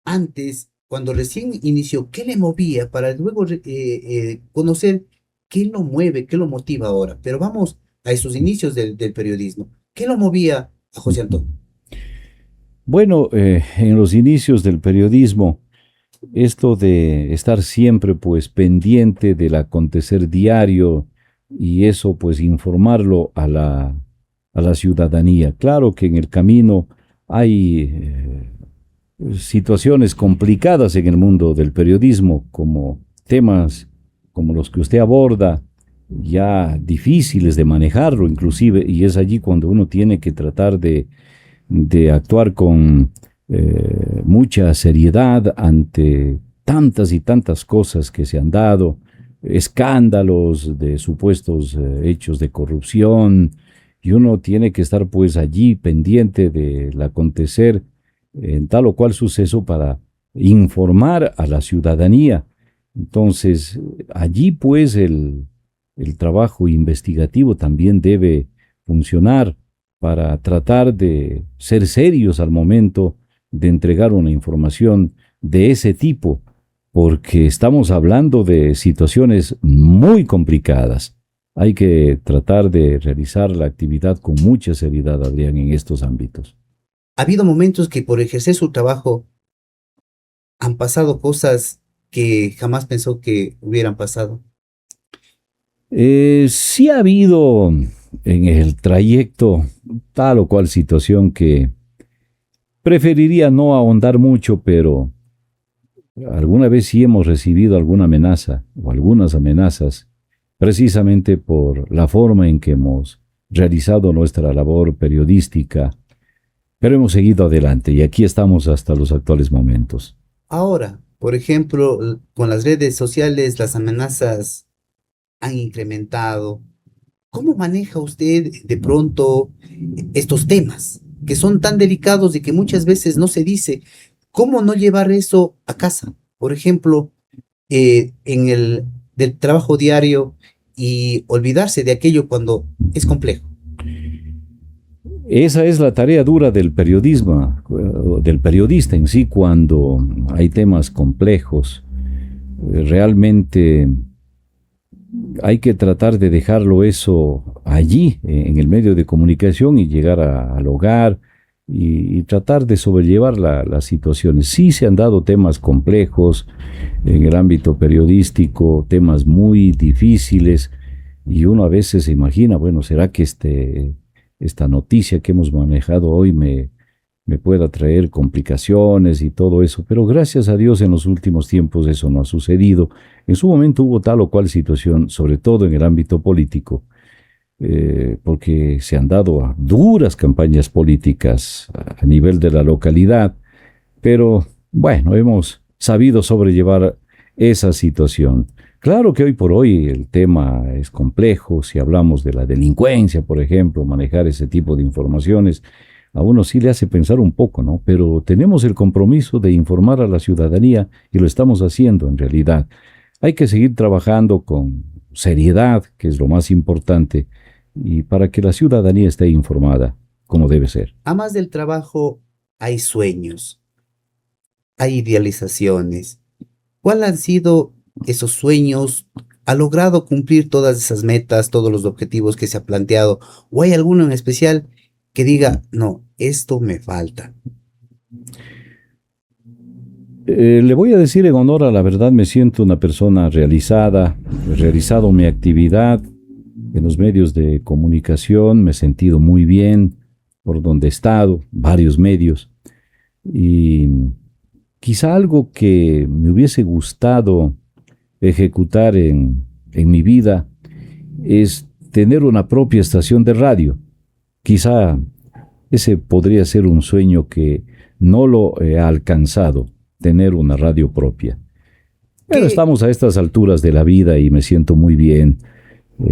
antes, cuando recién inició? ¿Qué le movía para luego conocer qué lo mueve, qué lo motiva ahora? Pero vamos a esos inicios del periodismo. ¿Qué lo movía a José Antonio? Bueno, en los inicios del periodismo, esto de estar siempre pues pendiente del acontecer diario y eso pues informarlo a la ciudadanía. Claro que en el camino hay situaciones complicadas en el mundo del periodismo, como temas como los que usted aborda, ya difíciles de manejarlo inclusive, y es allí cuando uno tiene que tratar de actuar con mucha seriedad ante tantas y tantas cosas que se han dado, escándalos de supuestos hechos de corrupción, y uno tiene que estar pues allí pendiente del acontecer en tal o cual suceso para informar a la ciudadanía. Entonces, allí pues el trabajo investigativo también debe funcionar para tratar de ser serios al momento de entregar una información de ese tipo, porque estamos hablando de situaciones muy complicadas. Hay que tratar de realizar la actividad con mucha seriedad, Adrián, en estos ámbitos. Ha habido momentos que por ejercer su trabajo han pasado cosas que jamás pensó que hubieran pasado. Sí ha habido en el trayecto tal o cual situación que preferiría no ahondar mucho, pero alguna vez sí hemos recibido alguna amenaza o algunas amenazas precisamente por la forma en que hemos realizado nuestra labor periodística, pero hemos seguido adelante y aquí estamos hasta los actuales momentos. Ahora, por ejemplo, con las redes sociales, las amenazas han incrementado. ¿Cómo maneja usted de pronto estos temas que son tan delicados y que muchas veces no se dice? ¿Cómo no llevar eso a casa? Por ejemplo, en el del trabajo diario y olvidarse de aquello cuando es complejo. Esa es la tarea dura del periodismo, del periodista en sí, cuando hay temas complejos. Realmente hay que tratar de dejarlo eso allí, en el medio de comunicación y llegar al hogar y tratar de sobrellevar las situaciones. Sí se han dado temas complejos en el ámbito periodístico, temas muy difíciles y uno a veces se imagina, bueno, ¿será que esta noticia que hemos manejado hoy me pueda traer complicaciones y todo eso? Pero gracias a Dios en los últimos tiempos eso no ha sucedido. En su momento hubo tal o cual situación, sobre todo en el ámbito político, porque se han dado duras campañas políticas a nivel de la localidad, pero bueno, hemos sabido sobrellevar esa situación. Claro que hoy por hoy el tema es complejo, si hablamos de la delincuencia, por ejemplo, manejar ese tipo de informaciones, a uno sí le hace pensar un poco, ¿no? Pero tenemos el compromiso de informar a la ciudadanía y lo estamos haciendo en realidad. Hay que seguir trabajando con seriedad, que es lo más importante, y para que la ciudadanía esté informada como debe ser. A más del trabajo, hay sueños, hay idealizaciones. ¿Cuáles han sido esos sueños? ¿Ha logrado cumplir todas esas metas, todos los objetivos que se ha planteado? ¿O hay alguno en especial que diga, no, esto me falta? Le voy a decir en honor a la verdad, me siento una persona realizada, he realizado mi actividad en los medios de comunicación, me he sentido muy bien por donde he estado, varios medios, y quizá algo que me hubiese gustado ejecutar en mi vida es tener una propia estación de radio. Quizá ese podría ser un sueño que no lo he alcanzado, tener una radio propia. Pero estamos a estas alturas de la vida y me siento muy bien,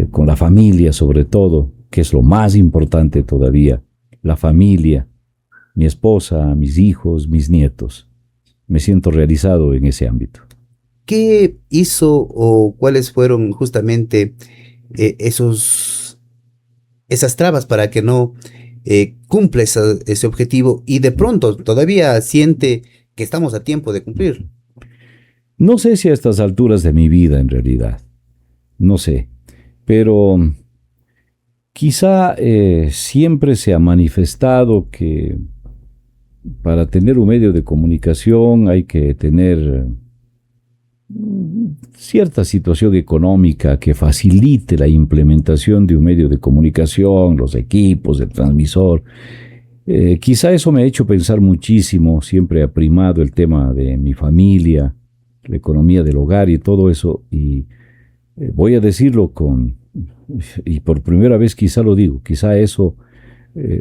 con la familia sobre todo, que es lo más importante todavía, la familia, mi esposa, mis hijos, mis nietos. Me siento realizado en ese ámbito. ¿Qué hizo o cuáles fueron justamente esas trabas para que no cumpla ese objetivo y de pronto todavía siente que estamos a tiempo de cumplir? No sé si a estas alturas de mi vida en realidad, no sé, pero quizá siempre se ha manifestado que para tener un medio de comunicación hay que tener cierta situación económica que facilite la implementación de un medio de comunicación, los equipos, el transmisor. Quizá eso me ha hecho pensar muchísimo, siempre ha primado el tema de mi familia, la economía del hogar y todo eso, y voy a decirlo y por primera vez quizá lo digo, quizá eso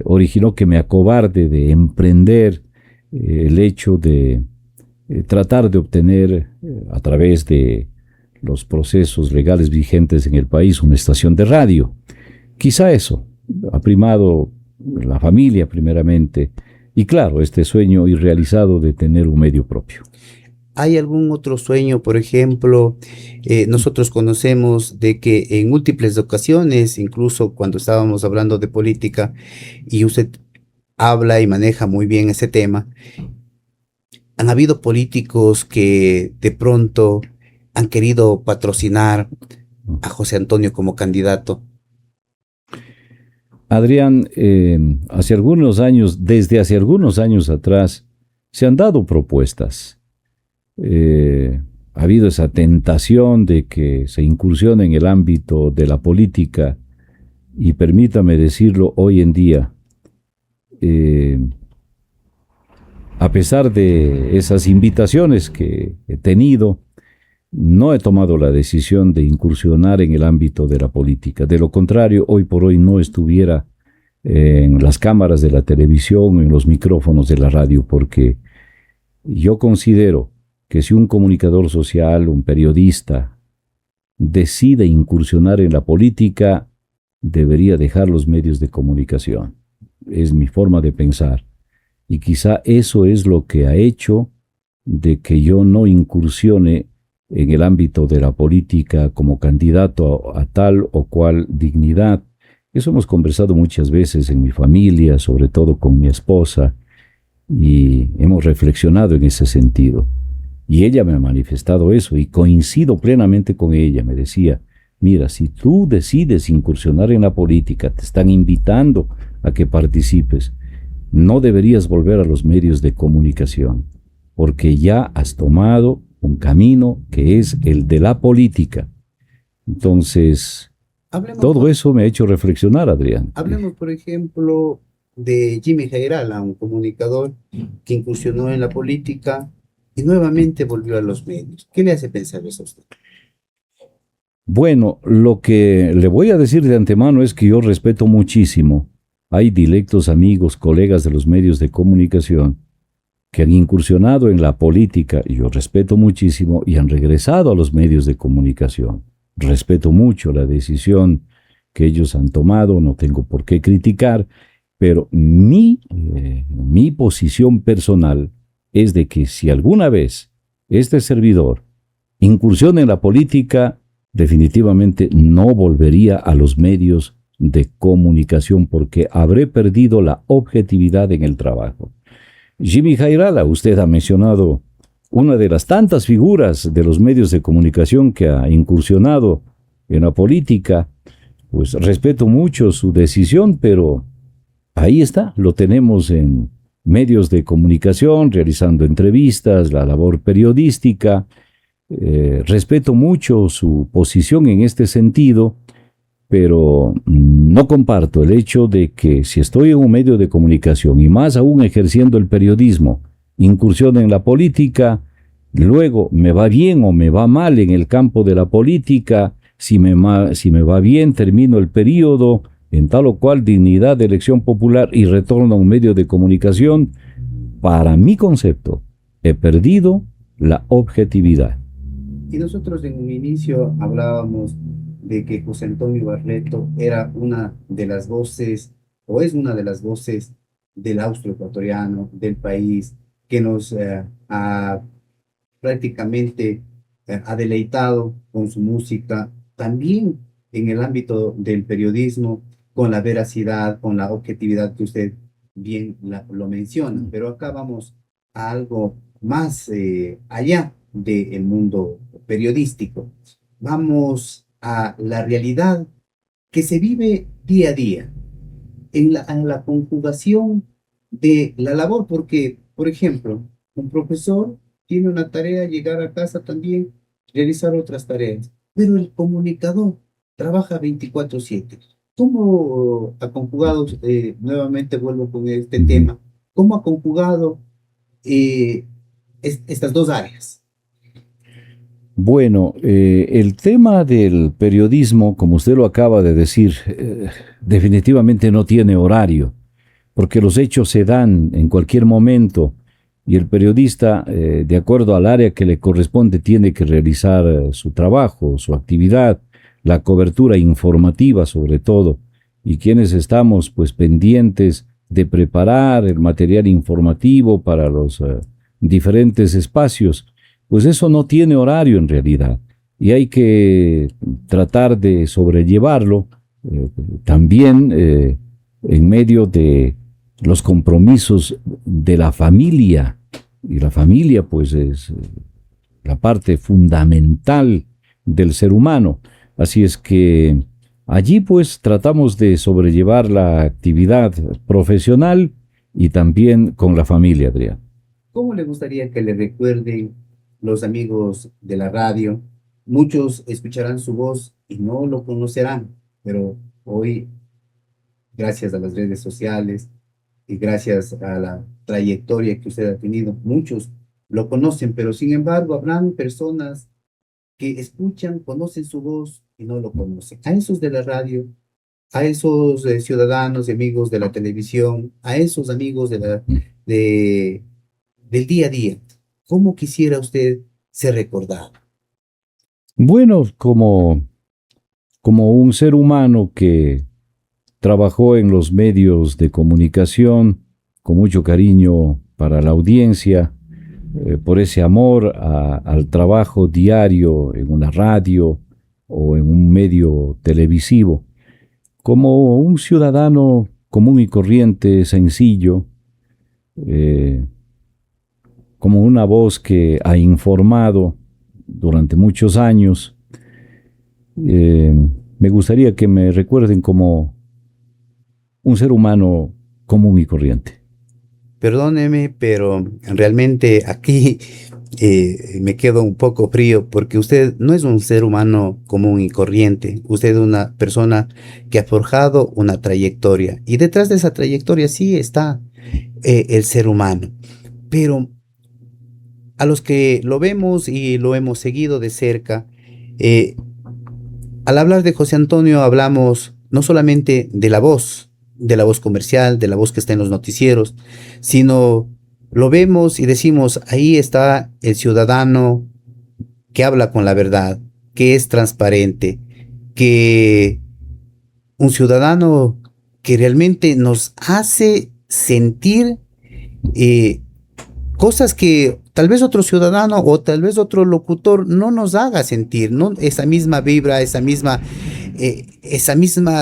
originó que me acobarde de emprender el hecho de tratar de obtener a través de los procesos legales vigentes en el país una estación de radio. Quizá eso ha primado la familia primeramente y claro, este sueño irrealizado de tener un medio propio. ¿Hay algún otro sueño? Por ejemplo, nosotros conocemos de que en múltiples ocasiones, incluso cuando estábamos hablando de política, y usted habla y maneja muy bien ese tema, han habido políticos que de pronto han querido patrocinar a José Antonio como candidato. Adrián, hace algunos años, desde hace algunos años atrás, se han dado propuestas. Ha habido esa tentación de que se incursione en el ámbito de la política y permítame decirlo hoy en día, a pesar de esas invitaciones que he tenido, no he tomado la decisión de incursionar en el ámbito de la política. De lo contrario, hoy por hoy no estuviera en las cámaras de la televisión, en los micrófonos de la radio, porque yo considero que si un comunicador social, un periodista, decide incursionar en la política, debería dejar los medios de comunicación. Es mi forma de pensar. Y quizá eso es lo que ha hecho de que yo no incursione en el ámbito de la política como candidato a tal o cual dignidad. Eso hemos conversado muchas veces en mi familia, sobre todo con mi esposa, y hemos reflexionado en ese sentido. Y ella me ha manifestado eso y coincido plenamente con ella. Me decía, mira, si tú decides incursionar en la política, te están invitando a que participes, no deberías volver a los medios de comunicación, porque ya has tomado un camino que es el de la política. Entonces, todo eso me ha hecho reflexionar, Adrián. Hablemos, por ejemplo, de Jimmy Jairala, un comunicador que incursionó en la política y nuevamente volvió a los medios. ¿Qué le hace pensar eso a usted? Bueno, lo que le voy a decir de antemano es que yo respeto muchísimo. Hay directos amigos, colegas de los medios de comunicación que han incursionado en la política, y yo respeto muchísimo, y han regresado a los medios de comunicación. Respeto mucho la decisión que ellos han tomado, no tengo por qué criticar, pero mi posición personal es de que si alguna vez este servidor incursiona en la política, definitivamente no volvería a los medios de comunicación porque habré perdido la objetividad en el trabajo. Jimmy Jairala, usted ha mencionado una de las tantas figuras de los medios de comunicación que ha incursionado en la política. Pues respeto mucho su decisión, pero ahí está, lo tenemos en medios de comunicación, realizando entrevistas, la labor periodística. Respeto mucho su posición en este sentido, pero no comparto el hecho de que si estoy en un medio de comunicación y más aún ejerciendo el periodismo, incursión en la política, luego me va bien o me va mal en el campo de la política, si me va bien termino el periodo en tal o cual dignidad de elección popular y retorno a un medio de comunicación. Para mi concepto, he perdido la objetividad. Y nosotros en un inicio hablábamos de que José Antonio Barreto era una de las voces, o es una de las voces del austroecuatoriano, del país, que nos ha prácticamente ha deleitado con su música, también en el ámbito del periodismo, con la veracidad, con la objetividad que usted bien lo menciona. Pero acá vamos a algo más allá del mundo periodístico. Vamos a la realidad que se vive día a día, en la conjugación de la labor, porque, por ejemplo, un profesor tiene una tarea, llegar a casa también, realizar otras tareas, pero el comunicador trabaja 24/7. ¿Cómo ha conjugado, nuevamente vuelvo con este tema, cómo ha conjugado estas dos áreas? Bueno, el tema del periodismo, como usted lo acaba de decir, definitivamente no tiene horario, porque los hechos se dan en cualquier momento y el periodista, de acuerdo al área que le corresponde, tiene que realizar su trabajo, su actividad, la cobertura informativa sobre todo, y quienes estamos pues pendientes de preparar el material informativo para los diferentes espacios. Pues eso no tiene horario en realidad y hay que tratar de sobrellevarlo también en medio de los compromisos de la familia. Y la familia pues es la parte fundamental del ser humano. Así es que allí pues tratamos de sobrellevar la actividad profesional y también con la familia, Adrián. ¿Cómo le gustaría que le recuerden los amigos de la radio? Muchos escucharán su voz y no lo conocerán, pero hoy, gracias a las redes sociales, y gracias a la trayectoria que usted ha tenido, muchos lo conocen, pero sin embargo habrán personas que escuchan, conocen su voz y no lo conocen. A esos de la radio, a esos ciudadanos y amigos de la televisión, a esos amigos de, del día a día, ¿cómo quisiera usted ser recordado? Bueno, como un ser humano que trabajó en los medios de comunicación con mucho cariño para la audiencia, por ese amor al trabajo diario en una radio o en un medio televisivo, como un ciudadano común y corriente, sencillo, eh, como una voz que ha informado durante muchos años. Me gustaría que me recuerden como un ser humano común y corriente. Perdóneme, pero realmente aquí me quedo un poco frío porque usted no es un ser humano común y corriente. Usted es una persona que ha forjado una trayectoria y detrás de esa trayectoria sí está el ser humano. Pero a los que lo vemos y lo hemos seguido de cerca, al hablar de José Antonio hablamos no solamente de la voz comercial, de la voz que está en los noticieros, sino lo vemos y decimos, ahí está el ciudadano que habla con la verdad, que es transparente, que un ciudadano que realmente nos hace sentir cosas que tal vez otro ciudadano o tal vez otro locutor no nos haga sentir, ¿no? Esa misma vibra, esa misma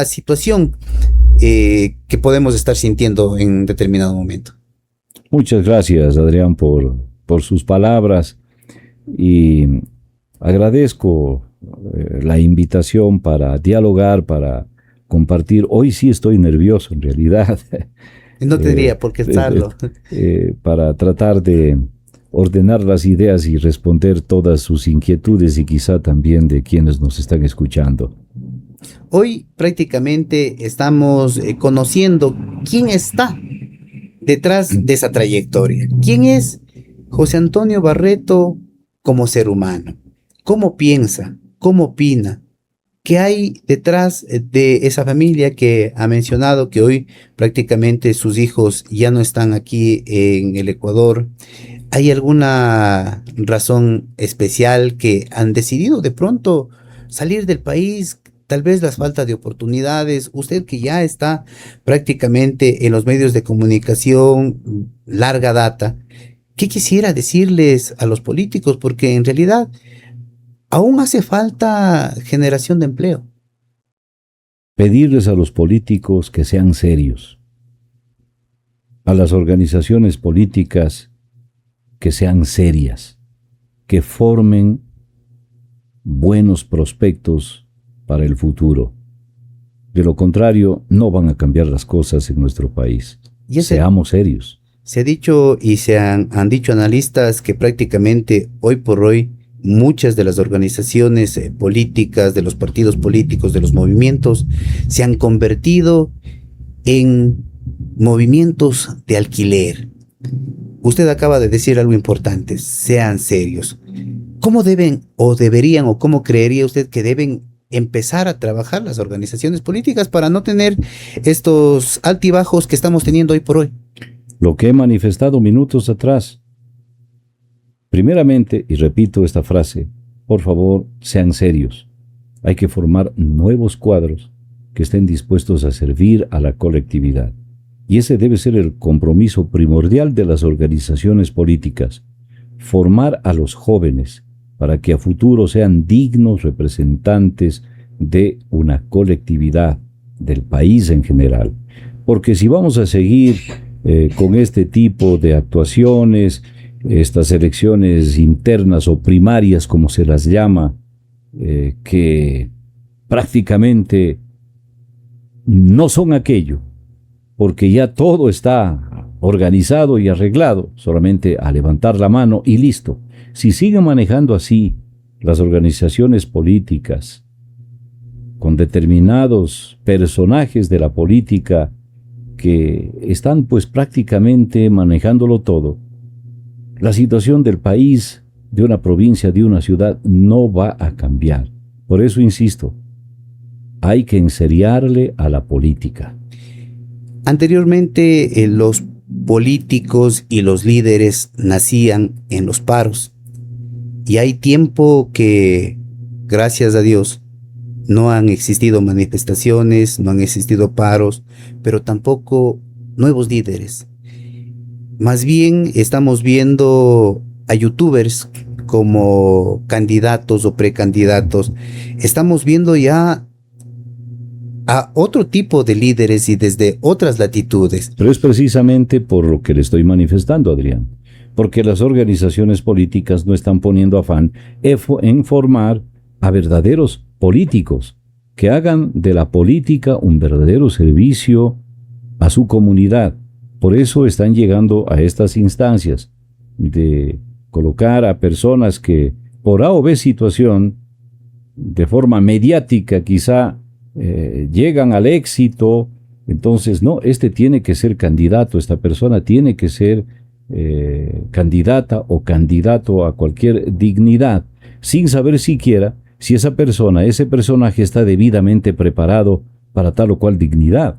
situación que podemos estar sintiendo en determinado momento. Muchas gracias, Adrián, por sus palabras y agradezco la invitación para dialogar, para compartir. Hoy sí estoy nervioso, en realidad. No tendría por qué estarlo. Para tratar de ordenar las ideas y responder todas sus inquietudes y quizá también de quienes nos están escuchando. Hoy prácticamente estamos conociendo quién está detrás de esa trayectoria. ¿Quién es José Antonio Barreto como ser humano? ¿Cómo piensa? ¿Cómo opina? ¿Qué hay detrás de esa familia que ha mencionado que hoy prácticamente sus hijos ya no están aquí en el Ecuador? ¿Hay alguna razón especial que han decidido de pronto salir del país? Tal vez las faltas de oportunidades. Usted que ya está prácticamente en los medios de comunicación larga data, ¿qué quisiera decirles a los políticos? Porque en realidad aún hace falta generación de empleo. Pedirles a los políticos que sean serios, a las organizaciones políticas que sean serias, que formen buenos prospectos para el futuro. De lo contrario, no van a cambiar las cosas en nuestro país. Seamos serios. Se ha dicho y han dicho analistas que prácticamente hoy por hoy muchas de las organizaciones políticas, de los partidos políticos, de los movimientos, se han convertido en movimientos de alquiler. Usted acaba de decir algo importante, sean serios. ¿Cómo deben o deberían o cómo creería usted que deben empezar a trabajar las organizaciones políticas para no tener estos altibajos que estamos teniendo hoy por hoy? Lo que he manifestado minutos atrás. Primeramente, y repito esta frase, por favor, sean serios. Hay que formar nuevos cuadros que estén dispuestos a servir a la colectividad. Y ese debe ser el compromiso primordial de las organizaciones políticas. Formar a los jóvenes para que a futuro sean dignos representantes de una colectividad, del país en general. Porque si vamos a seguir con este tipo de actuaciones, estas elecciones internas o primarias, como se las llama, que prácticamente no son aquello, porque ya todo está organizado y arreglado, solamente a levantar la mano y listo. Si siguen manejando así las organizaciones políticas, con determinados personajes de la política que están pues prácticamente manejándolo todo, la situación del país, de una provincia, de una ciudad, no va a cambiar. Por eso insisto, hay que enseriarle a la política. Anteriormente, los políticos y los líderes nacían en los paros. Y hay tiempo que, gracias a Dios, no han existido manifestaciones, no han existido paros, pero tampoco nuevos líderes. Más bien estamos viendo a youtubers como candidatos o precandidatos. Estamos viendo ya a otro tipo de líderes y desde otras latitudes. Pero es precisamente por lo que le estoy manifestando, Adrián, porque las organizaciones políticas no están poniendo afán en formar a verdaderos políticos que hagan de la política un verdadero servicio a su comunidad. Por eso están llegando a estas instancias de colocar a personas que por A o B situación, de forma mediática quizá, llegan al éxito. Entonces, no, este tiene que ser candidato, esta persona tiene que ser candidata o candidato a cualquier dignidad, sin saber siquiera si esa persona, ese personaje está debidamente preparado para tal o cual dignidad.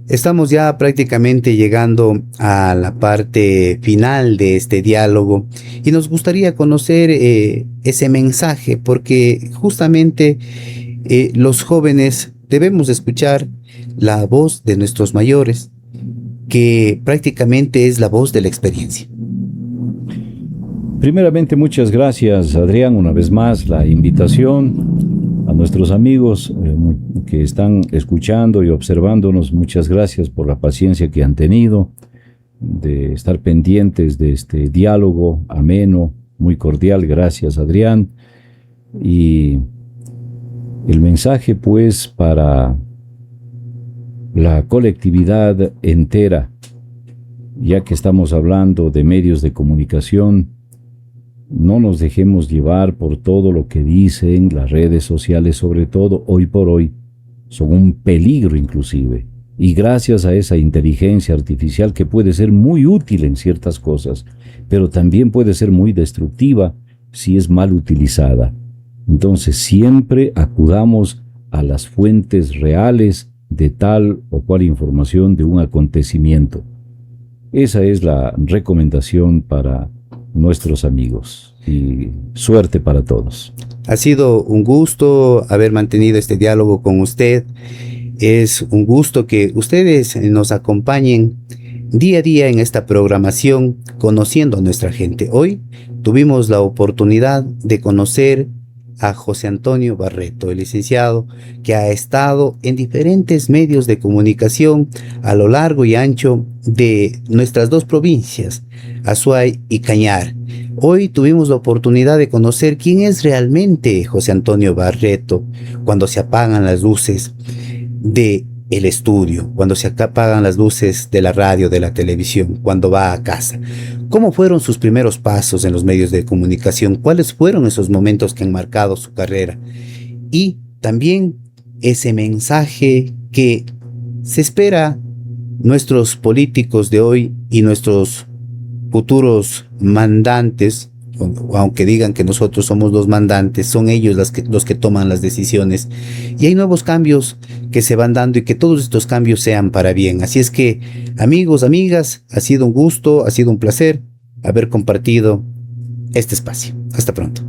Estamos ya prácticamente llegando a la parte final de este diálogo y nos gustaría conocer ese mensaje, porque justamente los jóvenes debemos escuchar la voz de nuestros mayores, que prácticamente es la voz de la experiencia. Primeramente, muchas gracias, Adrián, una vez más la invitación a nuestros amigos que están escuchando y observándonos. Muchas gracias por la paciencia que han tenido de estar pendientes de este diálogo ameno, muy cordial. Gracias, Adrián. Y el mensaje, pues, para la colectividad entera, ya que estamos hablando de medios de comunicación, no nos dejemos llevar por todo lo que dicen las redes sociales, sobre todo hoy por hoy, son un peligro inclusive. Y gracias a esa inteligencia artificial que puede ser muy útil en ciertas cosas, pero también puede ser muy destructiva si es mal utilizada. Entonces siempre acudamos a las fuentes reales de tal o cual información de un acontecimiento. Esa es la recomendación para nuestros amigos y suerte para todos. Ha sido un gusto haber mantenido este diálogo con usted. Es un gusto que ustedes nos acompañen día a día en esta programación, conociendo a nuestra gente. Hoy tuvimos la oportunidad de conocer a José Antonio Barreto, el licenciado que ha estado en diferentes medios de comunicación a lo largo y ancho de nuestras dos provincias, Azuay y Cañar. Hoy tuvimos la oportunidad de conocer quién es realmente José Antonio Barreto cuando se apagan las luces del estudio, cuando se apagan las luces de la radio, de la televisión, cuando va a casa. ¿Cómo fueron sus primeros pasos en los medios de comunicación? ¿Cuáles fueron esos momentos que han marcado su carrera? Y también ese mensaje que se espera nuestros políticos de hoy y nuestros futuros mandantes, aunque digan que nosotros somos los mandantes, son ellos los que toman las decisiones. Y hay nuevos cambios que se van dando y que todos estos cambios sean para bien. Así es que, amigos, amigas, ha sido un gusto, ha sido un placer haber compartido este espacio. Hasta pronto.